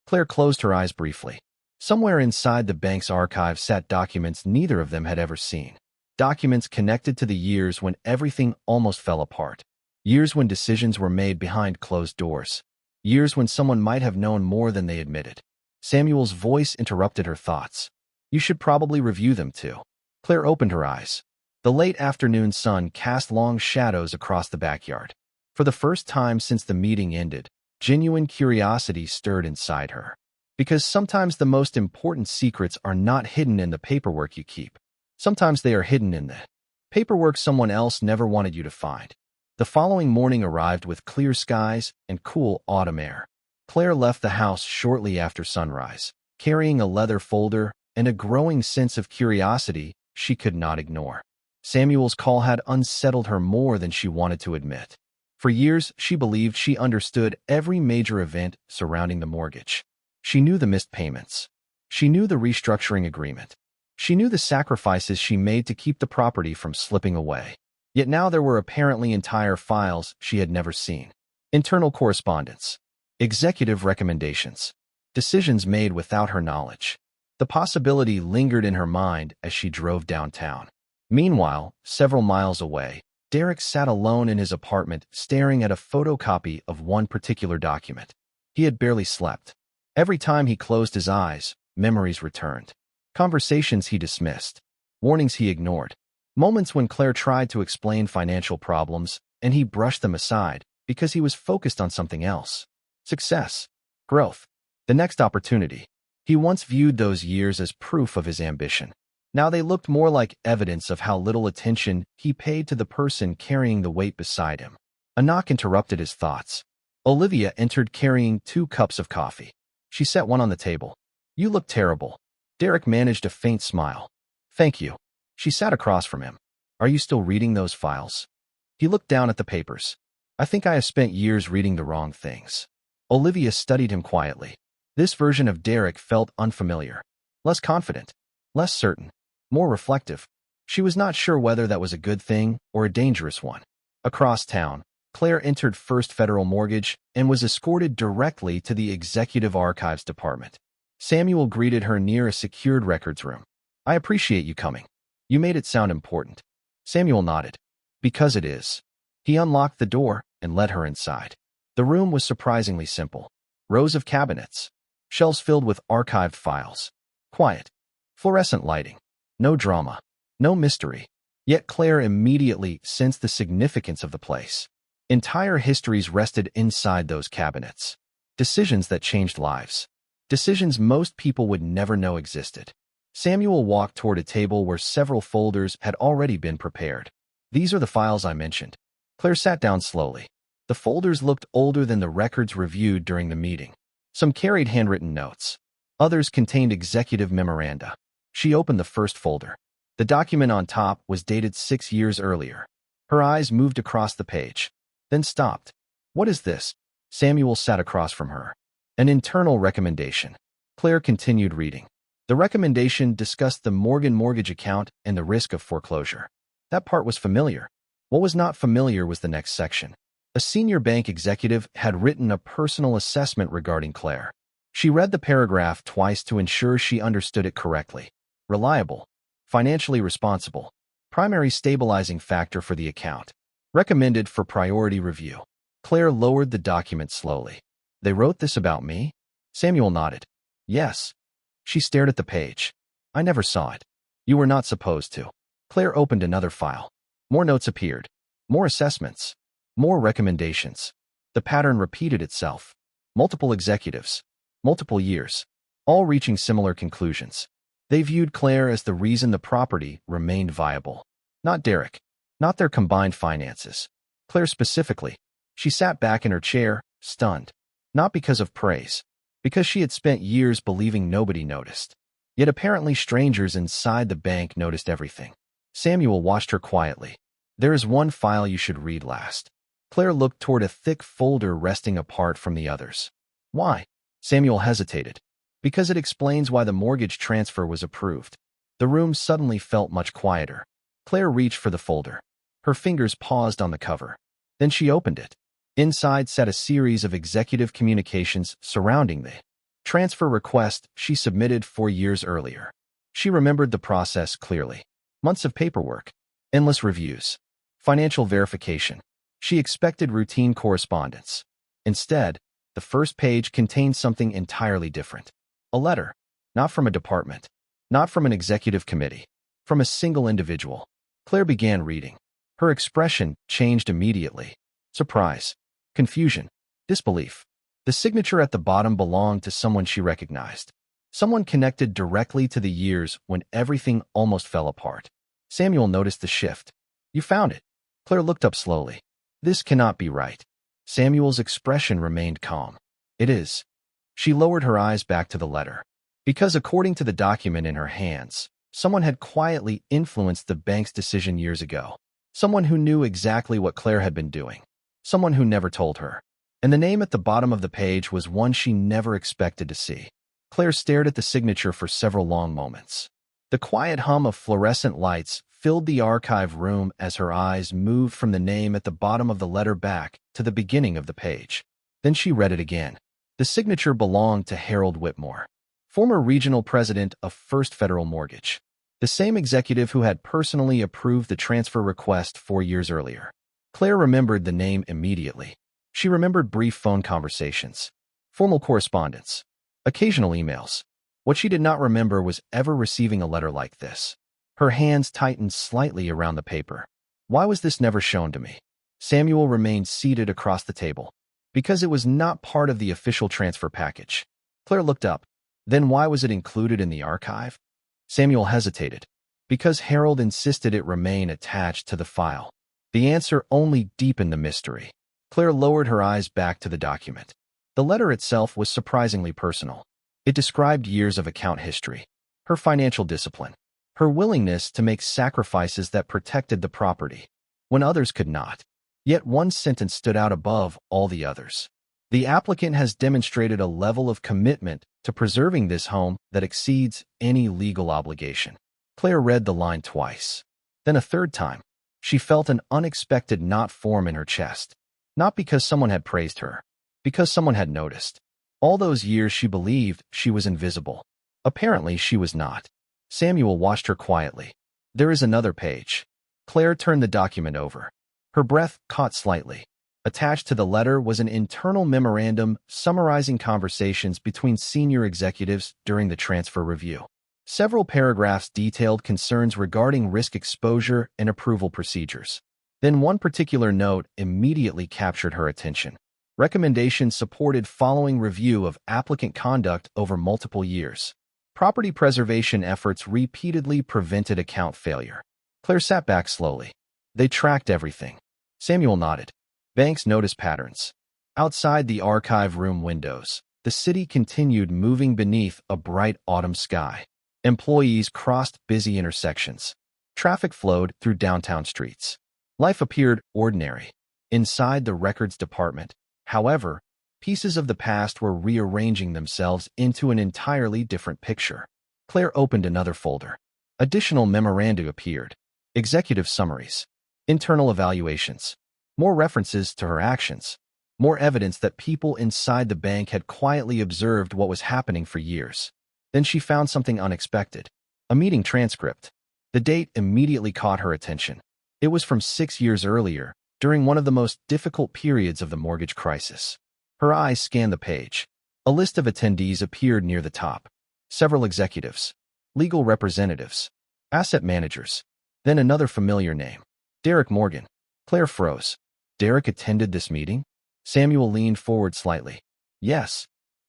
Claire closed her eyes briefly. Somewhere inside the bank's archive sat documents neither of them had ever seen. Documents connected to the years when everything almost fell apart. Years when decisions were made behind closed doors. Years when someone might have known more than they admitted. Samuel's voice interrupted her thoughts. You should probably review them too. Claire opened her eyes. The late afternoon sun cast long shadows across the backyard. For the first time since the meeting ended, genuine curiosity stirred inside her. Because sometimes the most important secrets are not hidden in the paperwork you keep. Sometimes they are hidden in the paperwork someone else never wanted you to find. The following morning arrived with clear skies and cool autumn air. Claire left the house shortly after sunrise. carrying a leather folder and a growing sense of curiosity she could not ignore. Samuel's call had unsettled her more than she wanted to admit. For years, she believed she understood every major event surrounding the mortgage. She knew the missed payments. She knew the restructuring agreement. She knew the sacrifices she made to keep the property from slipping away. Yet now there were apparently entire files she had never seen. Internal correspondence. Executive recommendations. Decisions made without her knowledge. The possibility lingered in her mind as she drove downtown. Meanwhile, several miles away, Derek sat alone in his apartment staring at a photocopy of one particular document. He had barely slept. Every time he closed his eyes, memories returned. Conversations he dismissed. Warnings he ignored. Moments when Claire tried to explain financial problems, and he brushed them aside because he was focused on something else. Success. Growth. The next opportunity. He once viewed those years as proof of his ambition. Now they looked more like evidence of how little attention he paid to the person carrying the weight beside him. A knock interrupted his thoughts. Olivia entered carrying 2 cups of coffee. She set one on the table. "You look terrible." Derek managed a faint smile. "Thank you." She sat across from him. "Are you still reading those files?" He looked down at the papers. "I think I have spent years reading the wrong things." Olivia studied him quietly. This version of Derek felt unfamiliar. Less confident. Less certain. More reflective. She was not sure whether that was a good thing or a dangerous one. Across town, Claire entered First Federal Mortgage and was escorted directly to the Executive Archives Department. Samuel greeted her near a secured records room. "I appreciate you coming. You made it sound important." Samuel nodded. "Because it is." He unlocked the door and led her inside. The room was surprisingly simple. Rows of cabinets. Shelves filled with archived files. Quiet. Fluorescent lighting. No drama. No mystery. Yet Claire immediately sensed the significance of the place. Entire histories rested inside those cabinets. Decisions that changed lives. Decisions most people would never know existed. Samuel walked toward a table where several folders had already been prepared. "These are the files I mentioned." Claire sat down slowly. The folders looked older than the records reviewed during the meeting. Some carried handwritten notes. Others contained executive memoranda. She opened the first folder. The document on top was dated 6 years earlier. Her eyes moved across the page, then stopped. "What is this?" Samuel sat across from her. "An internal recommendation." Claire continued reading. The recommendation discussed the Morgan mortgage account and the risk of foreclosure. That part was familiar. What was not familiar was the next section. A senior bank executive had written a personal assessment regarding Claire. She read the paragraph twice to ensure she understood it correctly. Reliable. Financially responsible. Primary stabilizing factor for the account. Recommended for priority review. Claire lowered the document slowly. "They wrote this about me?" Samuel nodded. "Yes." She stared at the page. "I never saw it." "You were not supposed to." Claire opened another file. More notes appeared. More assessments. More recommendations. The pattern repeated itself. Multiple executives. Multiple years. All reaching similar conclusions. They viewed Claire as the reason the property remained viable. Not Derek. Not their combined finances. Claire specifically. She sat back in her chair, stunned. Not because of praise. Because she had spent years believing nobody noticed. Yet apparently strangers inside the bank noticed everything. Samuel watched her quietly. "There is one file you should read last." Claire looked toward a thick folder resting apart from the others. "Why?" Samuel hesitated. "Because it explains why the mortgage transfer was approved." The room suddenly felt much quieter. Claire reached for the folder. Her fingers paused on the cover. Then she opened it. Inside sat a series of executive communications surrounding the transfer request she submitted 4 years earlier. She remembered the process clearly. Months of paperwork. Endless reviews. Financial verification. She expected routine correspondence. Instead, the first page contained something entirely different. A letter. Not from a department. Not from an executive committee. From a single individual. Claire began reading. Her expression changed immediately. Surprise. Confusion. Disbelief. The signature at the bottom belonged to someone she recognized. Someone connected directly to the years when everything almost fell apart. Samuel noticed the shift. "You found it." Claire looked up slowly. "This cannot be right." Samuel's expression remained calm. "It is." She lowered her eyes back to the letter. Because according to the document in her hands, someone had quietly influenced the bank's decision years ago. Someone who knew exactly what Claire had been doing. Someone who never told her. And the name at the bottom of the page was one she never expected to see. Claire stared at the signature for several long moments. The quiet hum of fluorescent lights filled the archive room as her eyes moved from the name at the bottom of the letter back to the beginning of the page. Then she read it again. The signature belonged to Harold Whitmore, former regional president of First Federal Mortgage, the same executive who had personally approved the transfer request 4 years earlier. Claire remembered the name immediately. She remembered brief phone conversations, formal correspondence, occasional emails. What she did not remember was ever receiving a letter like this. Her hands tightened slightly around the paper. Why was this never shown to me? Samuel remained seated across the table. Because it was not part of the official transfer package. Claire looked up. Then why was it included in the archive? Samuel hesitated. Because Harold insisted it remain attached to the file. The answer only deepened the mystery. Claire lowered her eyes back to the document. The letter itself was surprisingly personal. It described years of account history, her financial discipline, her willingness to make sacrifices that protected the property when others could not. Yet one sentence stood out above all the others. The applicant has demonstrated a level of commitment to preserving this home that exceeds any legal obligation. Claire read the line twice. Then a third time. She felt an unexpected knot form in her chest. Not because someone had praised her, because someone had noticed. All those years she believed she was invisible. Apparently she was not. Samuel watched her quietly. There is another page. Claire turned the document over. Her breath caught slightly. Attached to the letter was an internal memorandum summarizing conversations between senior executives during the transfer review. Several paragraphs detailed concerns regarding risk exposure and approval procedures. Then one particular note immediately captured her attention. Recommendations supported following review of applicant conduct over multiple years. Property preservation efforts repeatedly prevented account failure. Claire sat back slowly. They tracked everything. Samuel nodded. Banks noticed patterns. Outside the archive room windows, the city continued moving beneath a bright autumn sky. Employees crossed busy intersections. Traffic flowed through downtown streets. Life appeared ordinary. Inside the records department, however, pieces of the past were rearranging themselves into an entirely different picture. Claire opened another folder. Additional memoranda appeared. Executive summaries. Internal evaluations. More references to her actions. More evidence that people inside the bank had quietly observed what was happening for years. Then she found something unexpected. A meeting transcript. The date immediately caught her attention. It was from 6 years earlier, during one of the most difficult periods of the mortgage crisis. Her eyes scanned the page. A list of attendees appeared near the top. Several executives, legal representatives, asset managers. Then another familiar name. Derek Morgan. Claire froze. Derek attended this meeting? Samuel leaned forward slightly. Yes.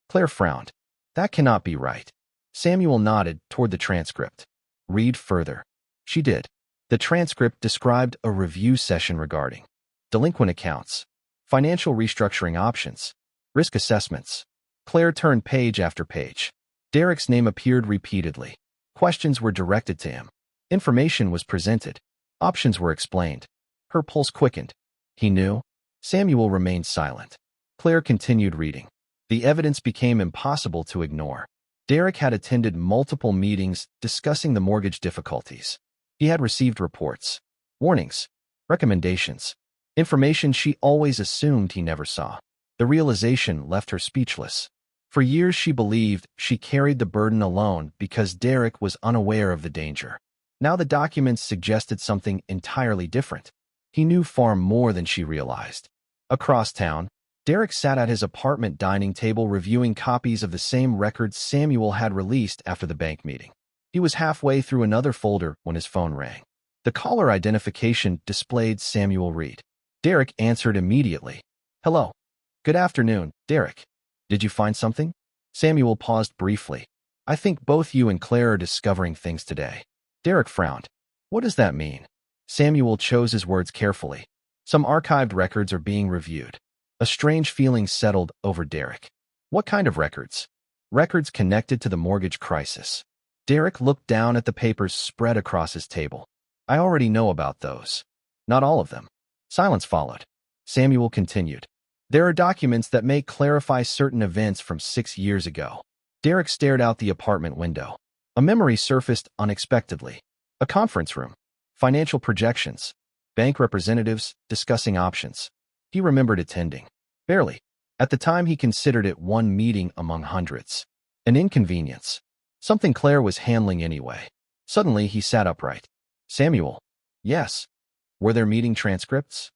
Claire frowned. That cannot be right. Samuel nodded toward the transcript. Read further. She did. The transcript described a review session regarding delinquent accounts, financial restructuring options, risk assessments. Claire turned page after page. Derek's name appeared repeatedly. Questions were directed to him. Information was presented. Options were explained. Her pulse quickened. He knew. Samuel remained silent. Claire continued reading. The evidence became impossible to ignore. Derek had attended multiple meetings discussing the mortgage difficulties. He had received reports, warnings, recommendations, information she always assumed he never saw. The realization left her speechless. For years she believed she carried the burden alone because Derek was unaware of the danger. Now the documents suggested something entirely different. He knew far more than she realized. Across town, Derek sat at his apartment dining table reviewing copies of the same records Samuel had released after the bank meeting. He was halfway through another folder when his phone rang. The caller identification displayed Samuel Reed. Derek answered immediately. Hello. Good afternoon, Derek. Did you find something? Samuel paused briefly. I think both you and Claire are discovering things today. Derek frowned. What does that mean? Samuel chose his words carefully. Some archived records are being reviewed. A strange feeling settled over Derek. What kind of records? Records connected to the mortgage crisis. Derek looked down at the papers spread across his table. I already know about those. Not all of them. Silence followed. Samuel continued. There are documents that may clarify certain events from 6 years ago. Derek stared out the apartment window. A memory surfaced unexpectedly. A conference room. Financial projections. Bank representatives discussing options. He remembered attending. Barely. At the time, he considered it one meeting among hundreds. An inconvenience. Something Claire was handling anyway. Suddenly, he sat upright. Samuel. Yes. Were there meeting transcripts?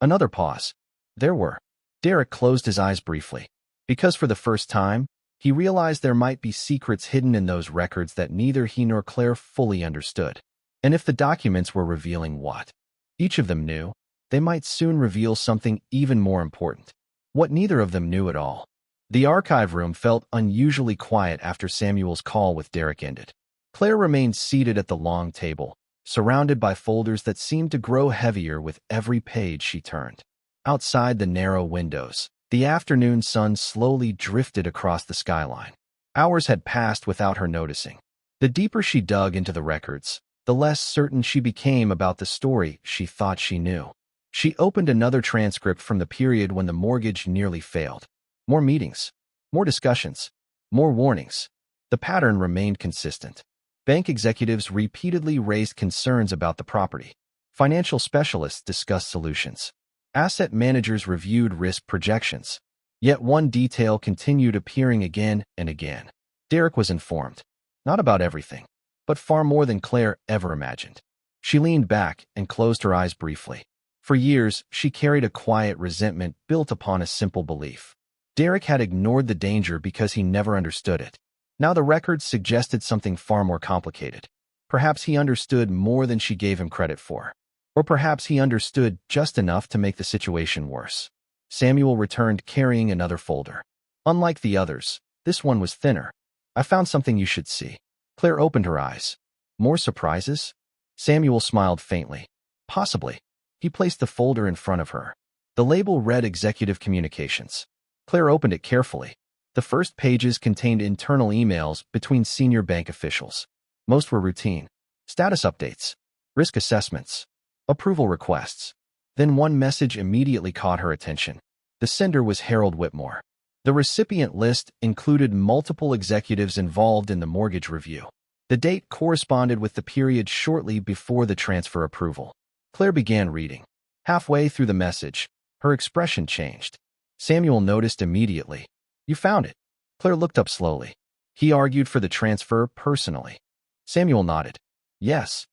Another pause. There were. Derek closed his eyes briefly. Because for the first time, he realized there might be secrets hidden in those records that neither he nor Claire fully understood. And if the documents were revealing what each of them knew, they might soon reveal something even more important. What neither of them knew at all. The archive room felt unusually quiet after Samuel's call with Derek ended. Claire remained seated at the long table, surrounded by folders that seemed to grow heavier with every page she turned. Outside the narrow windows, the afternoon sun slowly drifted across the skyline. Hours had passed without her noticing. The deeper she dug into the records, the less certain she became about the story she thought she knew. She opened another transcript from the period when the mortgage nearly failed. More meetings, more discussions, more warnings. The pattern remained consistent. Bank executives repeatedly raised concerns about the property. Financial specialists discussed solutions. Asset managers reviewed risk projections. Yet one detail continued appearing again and again. Derek was informed. Not about everything, but far more than Claire ever imagined. She leaned back and closed her eyes briefly. For years, she carried a quiet resentment built upon a simple belief. Derek had ignored the danger because he never understood it. Now the records suggested something far more complicated. Perhaps he understood more than she gave him credit for. Or perhaps he understood just enough to make the situation worse. Samuel returned carrying another folder. Unlike the others, this one was thinner. I found something you should see. Claire opened her eyes. More surprises? Samuel smiled faintly. Possibly. He placed the folder in front of her. The label read Executive Communications. Claire opened it carefully. The first pages contained internal emails between senior bank officials. Most were routine. Status updates. Risk assessments. Approval requests. Then one message immediately caught her attention. The sender was Harold Whitmore. The recipient list included multiple executives involved in the mortgage review. The date corresponded with the period shortly before the transfer approval. Claire began reading. Halfway through the message, her expression changed. Samuel noticed immediately. You found it. Claire looked up slowly. He argued for the transfer personally. Samuel nodded. Yes.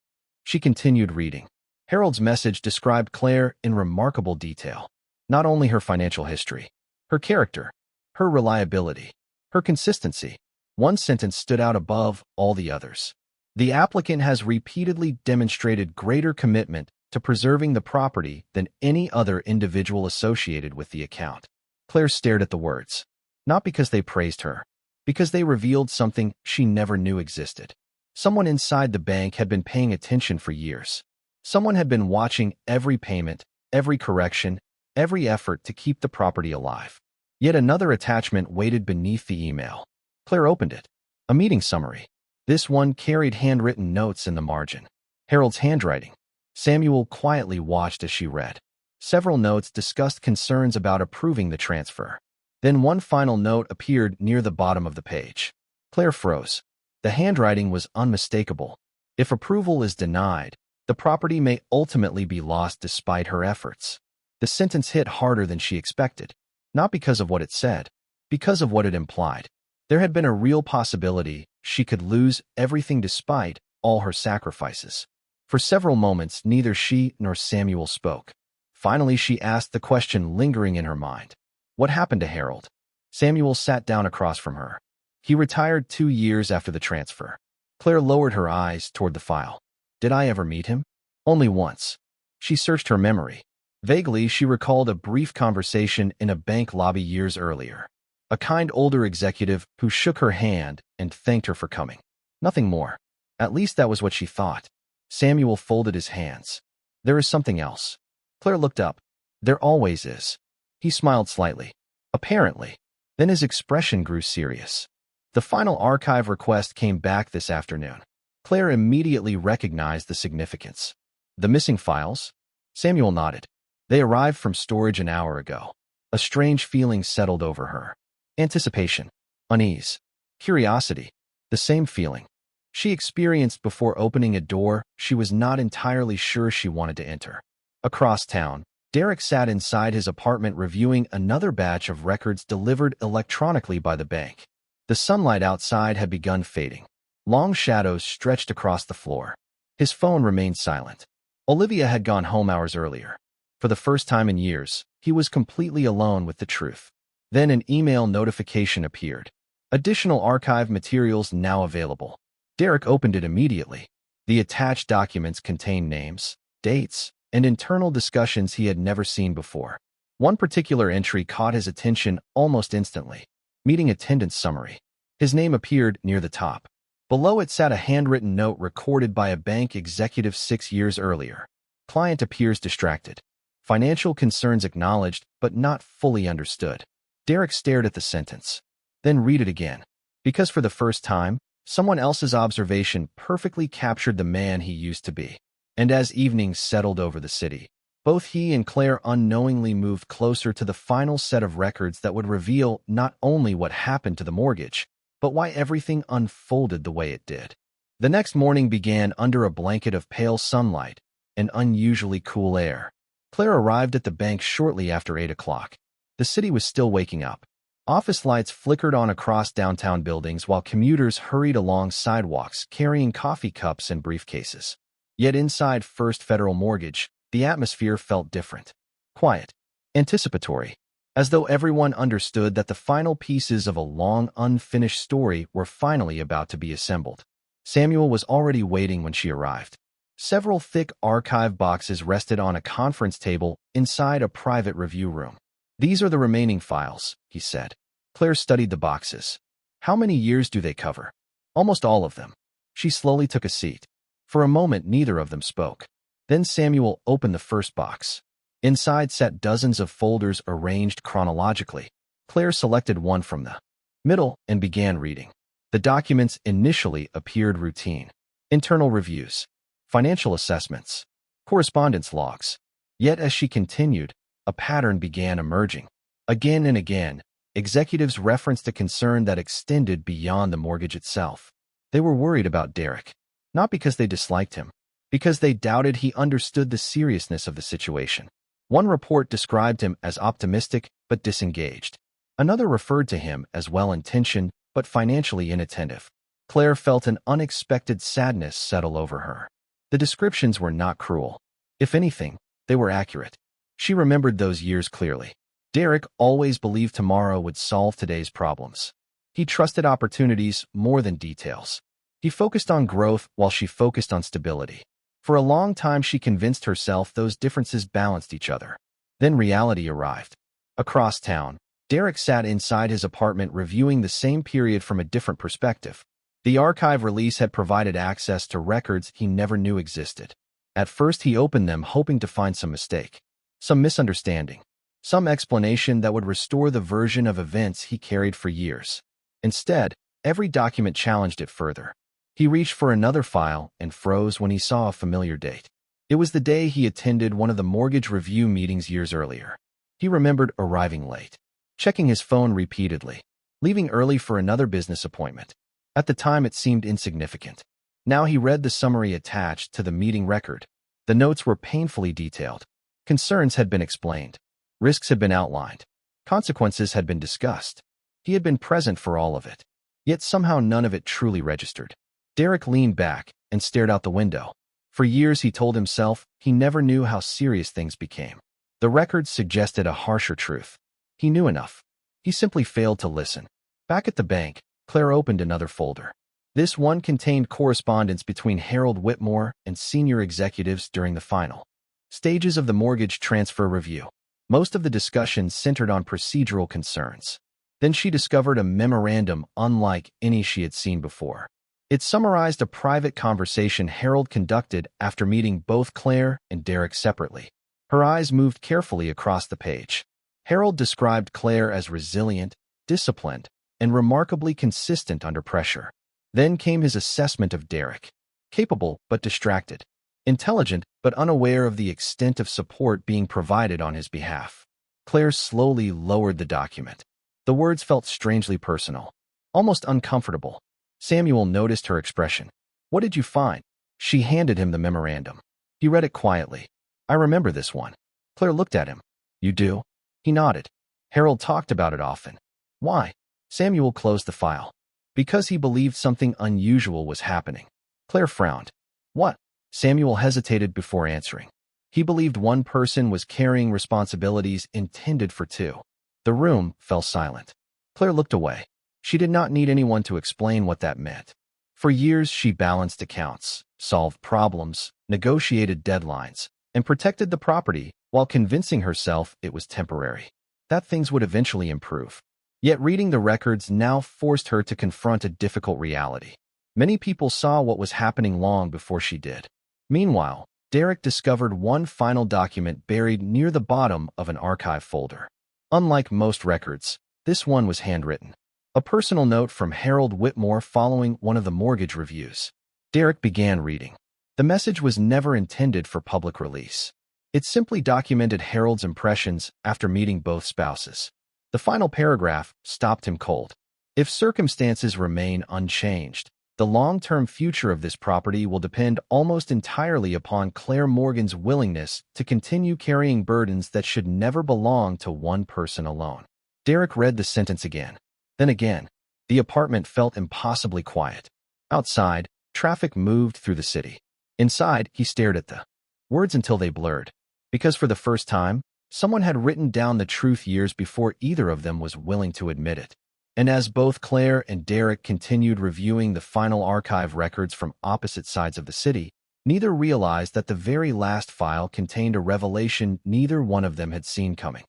She continued reading. Harold's message described Claire in remarkable detail. Not only her financial history, her character, her reliability, her consistency. One sentence stood out above all the others. The applicant has repeatedly demonstrated greater commitment to preserving the property than any other individual associated with the account. Claire stared at the words. Not because they praised her, because they revealed something she never knew existed. Someone inside the bank had been paying attention for years. Someone had been watching every payment, every correction, every effort to keep the property alive. Yet another attachment waited beneath the email. Claire opened it. A meeting summary. This one carried handwritten notes in the margin. Harold's handwriting. Samuel quietly watched as she read. Several notes discussed concerns about approving the transfer. Then one final note appeared near the bottom of the page. Claire froze. The handwriting was unmistakable. If approval is denied, the property may ultimately be lost despite her efforts. The sentence hit harder than she expected. Not because of what it said, because of what it implied. There had been a real possibility she could lose everything despite all her sacrifices. For several moments, neither she nor Samuel spoke. Finally, she asked the question lingering in her mind. What happened to Harold? Samuel sat down across from her. He retired 2 years after the transfer. Claire lowered her eyes toward the file. Did I ever meet him? Only once. She searched her memory. Vaguely, she recalled a brief conversation in a bank lobby years earlier. A kind older executive who shook her hand and thanked her for coming. Nothing more. At least that was what she thought. Samuel folded his hands. There is something else. Claire looked up. There always is. He smiled slightly. Apparently. Then his expression grew serious. The final archive request came back this afternoon. Claire immediately recognized the significance. The missing files? Samuel nodded. They arrived from storage an hour ago. A strange feeling settled over her. Anticipation, unease, curiosity, the same feeling she experienced before opening a door she was not entirely sure she wanted to enter. Across town, Derek sat inside his apartment reviewing another batch of records delivered electronically by the bank. The sunlight outside had begun fading. Long shadows stretched across the floor. His phone remained silent. Olivia had gone home hours earlier. For the first time in years, he was completely alone with the truth. Then an email notification appeared. Additional archive materials now available. Derek opened it immediately. The attached documents contained names, dates, and internal discussions he had never seen before. One particular entry caught his attention almost instantly. Meeting attendance summary. His name appeared near the top. Below it sat a handwritten note recorded by a bank executive 6 years earlier. Client appears distracted. Financial concerns acknowledged, but not fully understood. Derek stared at the sentence. Then read it again. Because for the first time, someone else's observation perfectly captured the man he used to be. And as evening settled over the city, both he and Claire unknowingly moved closer to the final set of records that would reveal not only what happened to the mortgage, but why everything unfolded the way it did. The next morning began under a blanket of pale sunlight and unusually cool air. Claire arrived at the bank shortly after 8 o'clock. The city was still waking up. Office lights flickered on across downtown buildings while commuters hurried along sidewalks carrying coffee cups and briefcases. Yet inside First Federal Mortgage, the atmosphere felt different. Quiet. Anticipatory. As though everyone understood that the final pieces of a long, unfinished story were finally about to be assembled. Samuel was already waiting when she arrived. Several thick archive boxes rested on a conference table inside a private review room. "These are the remaining files," he said. Claire studied the boxes. "How many years do they cover?" "Almost all of them." She slowly took a seat. For a moment, neither of them spoke. Then Samuel opened the first box. Inside sat dozens of folders arranged chronologically. Claire selected one from the middle and began reading. The documents initially appeared routine. Internal reviews, financial assessments, correspondence logs. Yet as she continued, a pattern began emerging. Again and again, executives referenced a concern that extended beyond the mortgage itself. They were worried about Derek, not because they disliked him, because they doubted he understood the seriousness of the situation. One report described him as optimistic but disengaged. Another referred to him as well-intentioned but financially inattentive. Claire felt an unexpected sadness settle over her. The descriptions were not cruel. If anything, they were accurate. She remembered those years clearly. Derek always believed tomorrow would solve today's problems. He trusted opportunities more than details. He focused on growth while she focused on stability. For a long time, she convinced herself those differences balanced each other. Then reality arrived. Across town, Derek sat inside his apartment reviewing the same period from a different perspective. The archive release had provided access to records he never knew existed. At first, he opened them hoping to find some mistake, some misunderstanding, some explanation that would restore the version of events he carried for years. Instead, every document challenged it further. He reached for another file and froze when he saw a familiar date. It was the day he attended one of the mortgage review meetings years earlier. He remembered arriving late, checking his phone repeatedly, leaving early for another business appointment. At the time, it seemed insignificant. Now he read the summary attached to the meeting record. The notes were painfully detailed. Concerns had been explained. Risks had been outlined. Consequences had been discussed. He had been present for all of it. Yet somehow none of it truly registered. Derek leaned back and stared out the window. For years, he told himself he never knew how serious things became. The records suggested a harsher truth. He knew enough. He simply failed to listen. Back at the bank, Claire opened another folder. This one contained correspondence between Harold Whitmore and senior executives during the final stages of the mortgage transfer review. Most of the discussion centered on procedural concerns. Then she discovered a memorandum unlike any she had seen before. It summarized a private conversation Harold conducted after meeting both Claire and Derek separately. Her eyes moved carefully across the page. Harold described Claire as resilient, disciplined, and remarkably consistent under pressure. Then came his assessment of Derek. Capable but distracted. Intelligent but unaware of the extent of support being provided on his behalf. Claire slowly lowered the document. The words felt strangely personal, almost uncomfortable. Samuel noticed her expression. "What did you find?" She handed him the memorandum. He read it quietly. "I remember this one." Claire looked at him. "You do?" He nodded. "Harold talked about it often." "Why?" Samuel closed the file. "Because he believed something unusual was happening." Claire frowned. "What?" Samuel hesitated before answering. He believed one person was carrying responsibilities intended for two. The room fell silent. Claire looked away. She did not need anyone to explain what that meant. For years, she balanced accounts, solved problems, negotiated deadlines, and protected the property while convincing herself it was temporary, that things would eventually improve. Yet reading the records now forced her to confront a difficult reality. Many people saw what was happening long before she did. Meanwhile, Derek discovered one final document buried near the bottom of an archive folder. Unlike most records, this one was handwritten. A personal note from Harold Whitmore following one of the mortgage reviews. Derek began reading. The message was never intended for public release. It simply documented Harold's impressions after meeting both spouses. The final paragraph stopped him cold. "If circumstances remain unchanged, the long-term future of this property will depend almost entirely upon Claire Morgan's willingness to continue carrying burdens that should never belong to one person alone." Derek read the sentence again. Then again. The apartment felt impossibly quiet. Outside, traffic moved through the city. Inside, he stared at the words until they blurred. Because for the first time, someone had written down the truth years before either of them was willing to admit it. And as both Claire and Derek continued reviewing the final archive records from opposite sides of the city, neither realized that the very last file contained a revelation neither one of them had seen coming.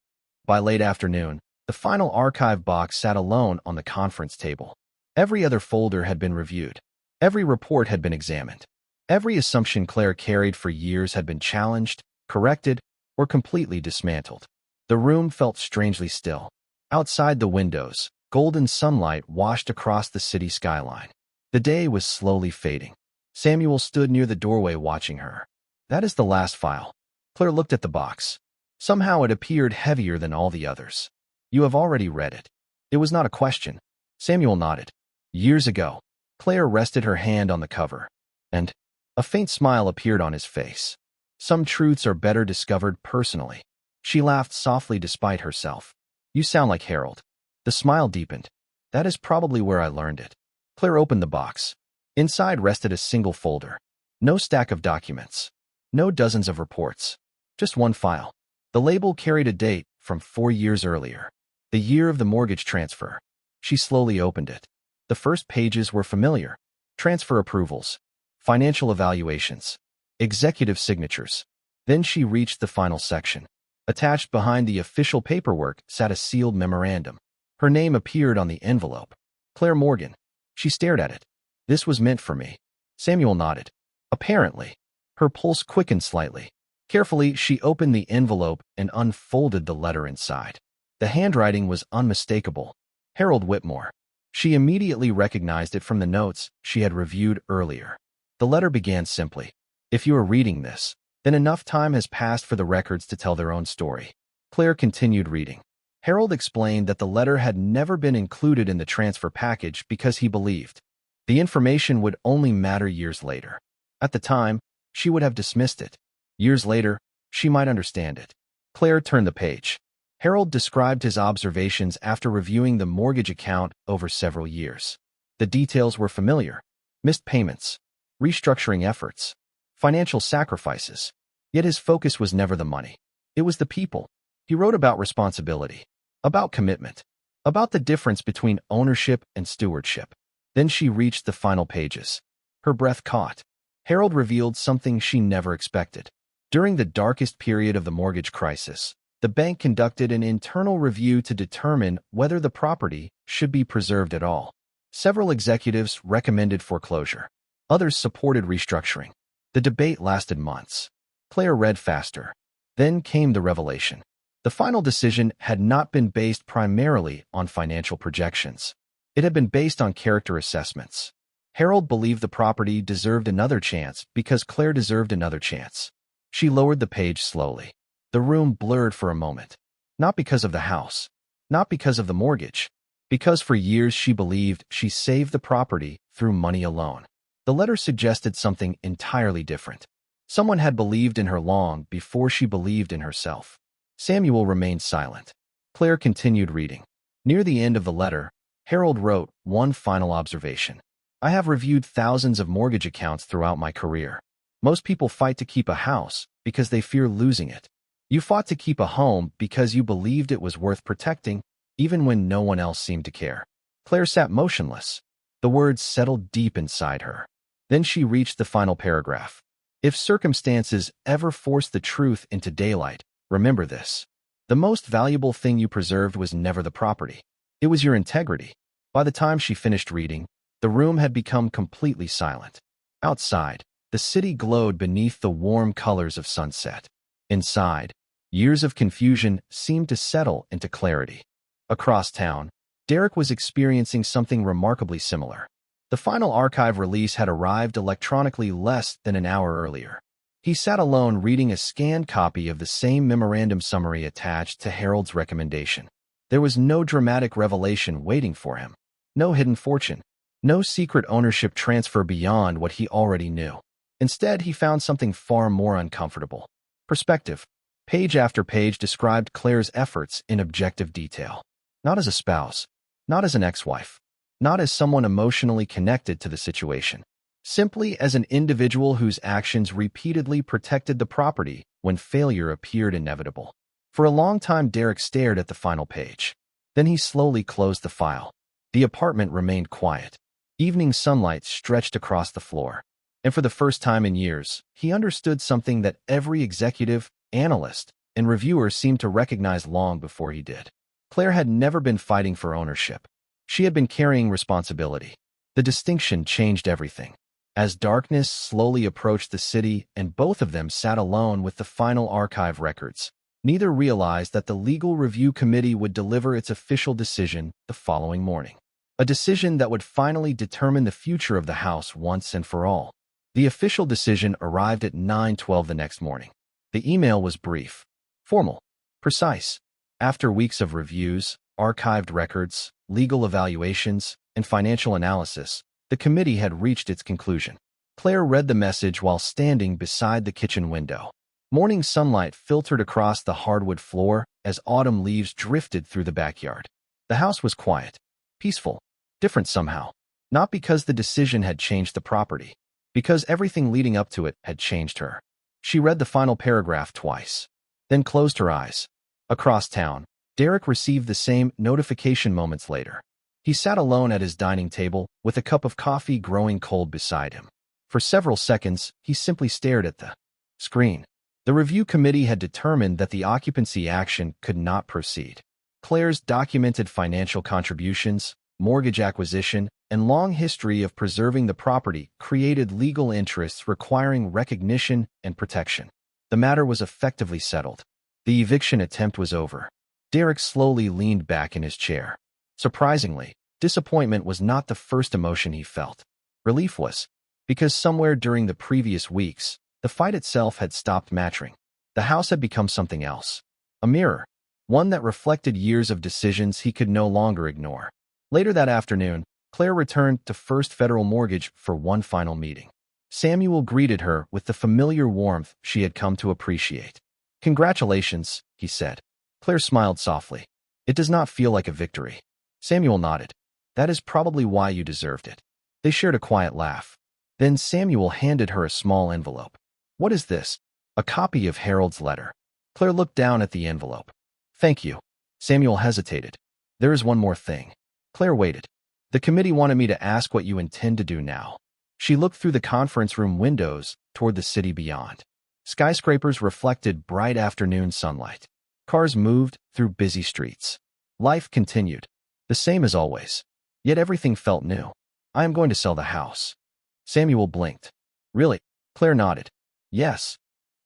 By late afternoon, the final archive box sat alone on the conference table. Every other folder had been reviewed. Every report had been examined. Every assumption Claire carried for years had been challenged, corrected, or completely dismantled. The room felt strangely still. Outside the windows, golden sunlight washed across the city skyline. The day was slowly fading. Samuel stood near the doorway watching her. "That is the last file." Claire looked at the box. Somehow it appeared heavier than all the others. "You have already read it." It was not a question. Samuel nodded. "Years ago." Claire rested her hand on the cover, and a faint smile appeared on his face. "Some truths are better discovered personally." She laughed softly despite herself. "You sound like Harold." The smile deepened. "That is probably where I learned it." Claire opened the box. Inside rested a single folder. No stack of documents. No dozens of reports. Just one file. The label carried a date from 4 years earlier. The year of the mortgage transfer. She slowly opened it. The first pages were familiar. Transfer approvals. Financial evaluations. Executive signatures. Then she reached the final section. Attached behind the official paperwork sat a sealed memorandum. Her name appeared on the envelope. Claire Morgan. She stared at it. "This was meant for me." Samuel nodded. Apparently. Her pulse quickened slightly. Carefully, she opened the envelope and unfolded the letter inside. The handwriting was unmistakable. Harold Whitmore. She immediately recognized it from the notes she had reviewed earlier. The letter began simply. "If you are reading this, then enough time has passed for the records to tell their own story." Claire continued reading. Harold explained that the letter had never been included in the transfer package because he believed the information would only matter years later. At the time, she would have dismissed it. Years later, she might understand it. Claire turned the page. Harold described his observations after reviewing the mortgage account over several years. The details were familiar. Missed payments, restructuring efforts, financial sacrifices. Yet his focus was never the money. It was the people. He wrote about responsibility, about commitment, about the difference between ownership and stewardship. Then she reached the final pages. Her breath caught. Harold revealed something she never expected. During the darkest period of the mortgage crisis, the bank conducted an internal review to determine whether the property should be preserved at all. Several executives recommended foreclosure. Others supported restructuring. The debate lasted months. Claire read faster. Then came the revelation. The final decision had not been based primarily on financial projections. It had been based on character assessments. Harold believed the property deserved another chance because Claire deserved another chance. She lowered the page slowly. The room blurred for a moment. Not because of the house. Not because of the mortgage. Because for years she believed she saved the property through money alone. The letter suggested something entirely different. Someone had believed in her long before she believed in herself. Samuel remained silent. Claire continued reading. Near the end of the letter, Harold wrote one final observation. I have reviewed thousands of mortgage accounts throughout my career. Most people fight to keep a house because they fear losing it. You fought to keep a home because you believed it was worth protecting, even when no one else seemed to care. Claire sat motionless. The words settled deep inside her. Then she reached the final paragraph. If circumstances ever force the truth into daylight, remember this. The most valuable thing you preserved was never the property. It was your integrity. By the time she finished reading, the room had become completely silent. Outside, the city glowed beneath the warm colors of sunset. Inside, years of confusion seemed to settle into clarity. Across town, Derek was experiencing something remarkably similar. The final archive release had arrived electronically less than an hour earlier. He sat alone reading a scanned copy of the same memorandum summary attached to Harold's recommendation. There was no dramatic revelation waiting for him. No hidden fortune. No secret ownership transfer beyond what he already knew. Instead, he found something far more uncomfortable. Perspective. Page after page described Claire's efforts in objective detail. Not as a spouse. Not as an ex-wife. Not as someone emotionally connected to the situation. Simply as an individual whose actions repeatedly protected the property when failure appeared inevitable. For a long time, Derek stared at the final page. Then he slowly closed the file. The apartment remained quiet. Evening sunlight stretched across the floor. And for the first time in years, he understood something that every executive, analyst, and reviewer seemed to recognize long before he did. Claire had never been fighting for ownership. She had been carrying responsibility. The distinction changed everything. As darkness slowly approached the city and both of them sat alone with the final archive records, neither realized that the Legal Review Committee would deliver its official decision the following morning. A decision that would finally determine the future of the house once and for all. The official decision arrived at 9:12 the next morning. The email was brief, formal, precise. After weeks of reviews, archived records, legal evaluations, and financial analysis, the committee had reached its conclusion. Claire read the message while standing beside the kitchen window. Morning sunlight filtered across the hardwood floor as autumn leaves drifted through the backyard. The house was quiet, peaceful, different somehow. Not because the decision had changed the property, because everything leading up to it had changed her. She read the final paragraph twice, then closed her eyes. Across town, Derek received the same notification moments later. He sat alone at his dining table with a cup of coffee growing cold beside him. For several seconds, he simply stared at the screen. The review committee had determined that the occupancy action could not proceed. Claire's documented financial contributions, mortgage acquisition, and long history of preserving the property created legal interests requiring recognition and protection. The matter was effectively settled. The eviction attempt was over. Derek slowly leaned back in his chair. Surprisingly, disappointment was not the first emotion he felt. Relief was, because somewhere during the previous weeks, the fight itself had stopped mattering. The house had become something else. A mirror. One that reflected years of decisions he could no longer ignore. Later that afternoon, Claire returned to First Federal Mortgage for one final meeting. Samuel greeted her with the familiar warmth she had come to appreciate. "Congratulations," he said. Claire smiled softly. "It does not feel like a victory." Samuel nodded. "That is probably why you deserved it." They shared a quiet laugh. Then Samuel handed her a small envelope. "What is this?" "A copy of Harold's letter." Claire looked down at the envelope. "Thank you." Samuel hesitated. "There is one more thing." Claire waited. "The committee wanted me to ask what you intend to do now." She looked through the conference room windows toward the city beyond. Skyscrapers reflected bright afternoon sunlight. Cars moved through busy streets. Life continued, the same as always. Yet everything felt new. "I am going to sell the house." Samuel blinked. "Really?" Claire nodded. "Yes.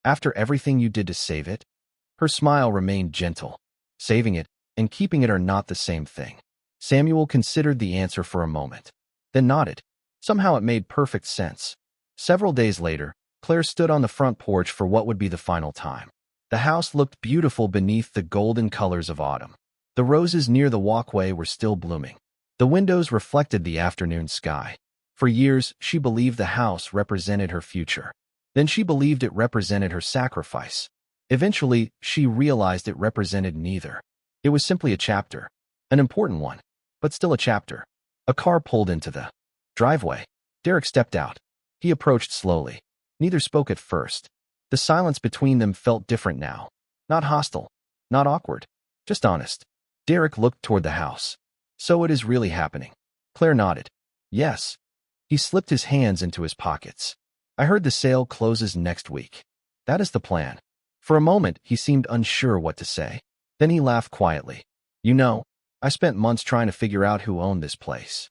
After everything you did to save it?" Her smile remained gentle. "Saving it and keeping it are not the same thing." Samuel considered the answer for a moment, then nodded. Somehow it made perfect sense. Several days later, Claire stood on the front porch for what would be the final time. The house looked beautiful beneath the golden colors of autumn. The roses near the walkway were still blooming. The windows reflected the afternoon sky. For years, she believed the house represented her future. Then she believed it represented her sacrifice. Eventually, she realized it represented neither. It was simply a chapter. An important one, but still a chapter. A car pulled into the driveway. Derek stepped out. He approached slowly. Neither spoke at first. The silence between them felt different now. Not hostile. Not awkward. Just honest. Derek looked toward the house. So it is really happening. Claire nodded. Yes. He slipped his hands into his pockets. I heard the sale closes next week. That is the plan. For a moment, he seemed unsure what to say. Then he laughed quietly. You know, I spent months trying to figure out who owned this place.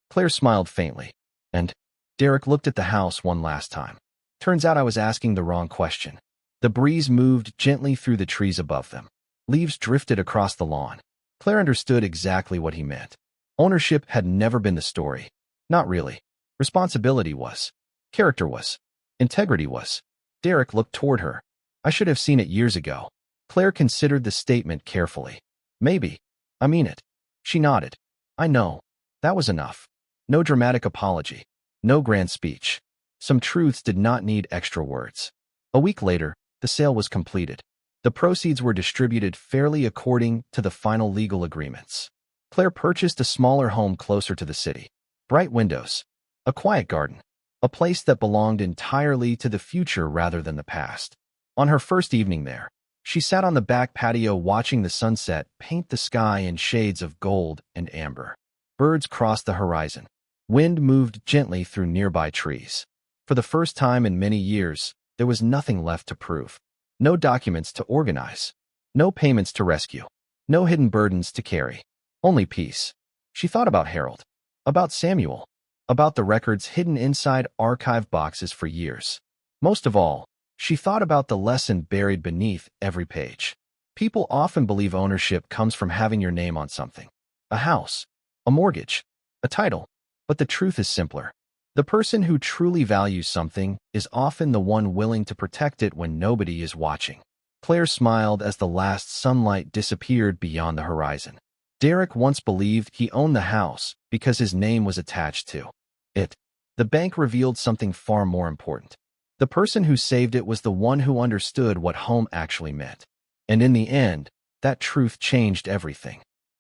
Claire smiled faintly. And Derek looked at the house one last time. Turns out I was asking the wrong question. The breeze moved gently through the trees above them. Leaves drifted across the lawn. Claire understood exactly what he meant. Ownership had never been the story. Not really. Responsibility was. Character was. Integrity was. Derek looked toward her. I should have seen it years ago. Claire considered the statement carefully. Maybe. I mean it. She nodded. I know. That was enough. No dramatic apology. No grand speech. Some truths did not need extra words. A week later, the sale was completed. The proceeds were distributed fairly according to the final legal agreements. Claire purchased a smaller home closer to the city. Bright windows. A quiet garden. A place that belonged entirely to the future rather than the past. On her first evening there, she sat on the back patio watching the sunset paint the sky in shades of gold and amber. Birds crossed the horizon. Wind moved gently through nearby trees. For the first time in many years, there was nothing left to prove. No documents to organize. No payments to rescue. No hidden burdens to carry. Only peace. She thought about Harold. About Samuel. About the records hidden inside archive boxes for years. Most of all, she thought about the lesson buried beneath every page. People often believe ownership comes from having your name on something. A house. A mortgage. A title. But the truth is simpler. The person who truly values something is often the one willing to protect it when nobody is watching. Claire smiled as the last sunlight disappeared beyond the horizon. Derek once believed he owned the house because his name was attached to it. The bank revealed something far more important. The person who saved it was the one who understood what home actually meant. And in the end, that truth changed everything.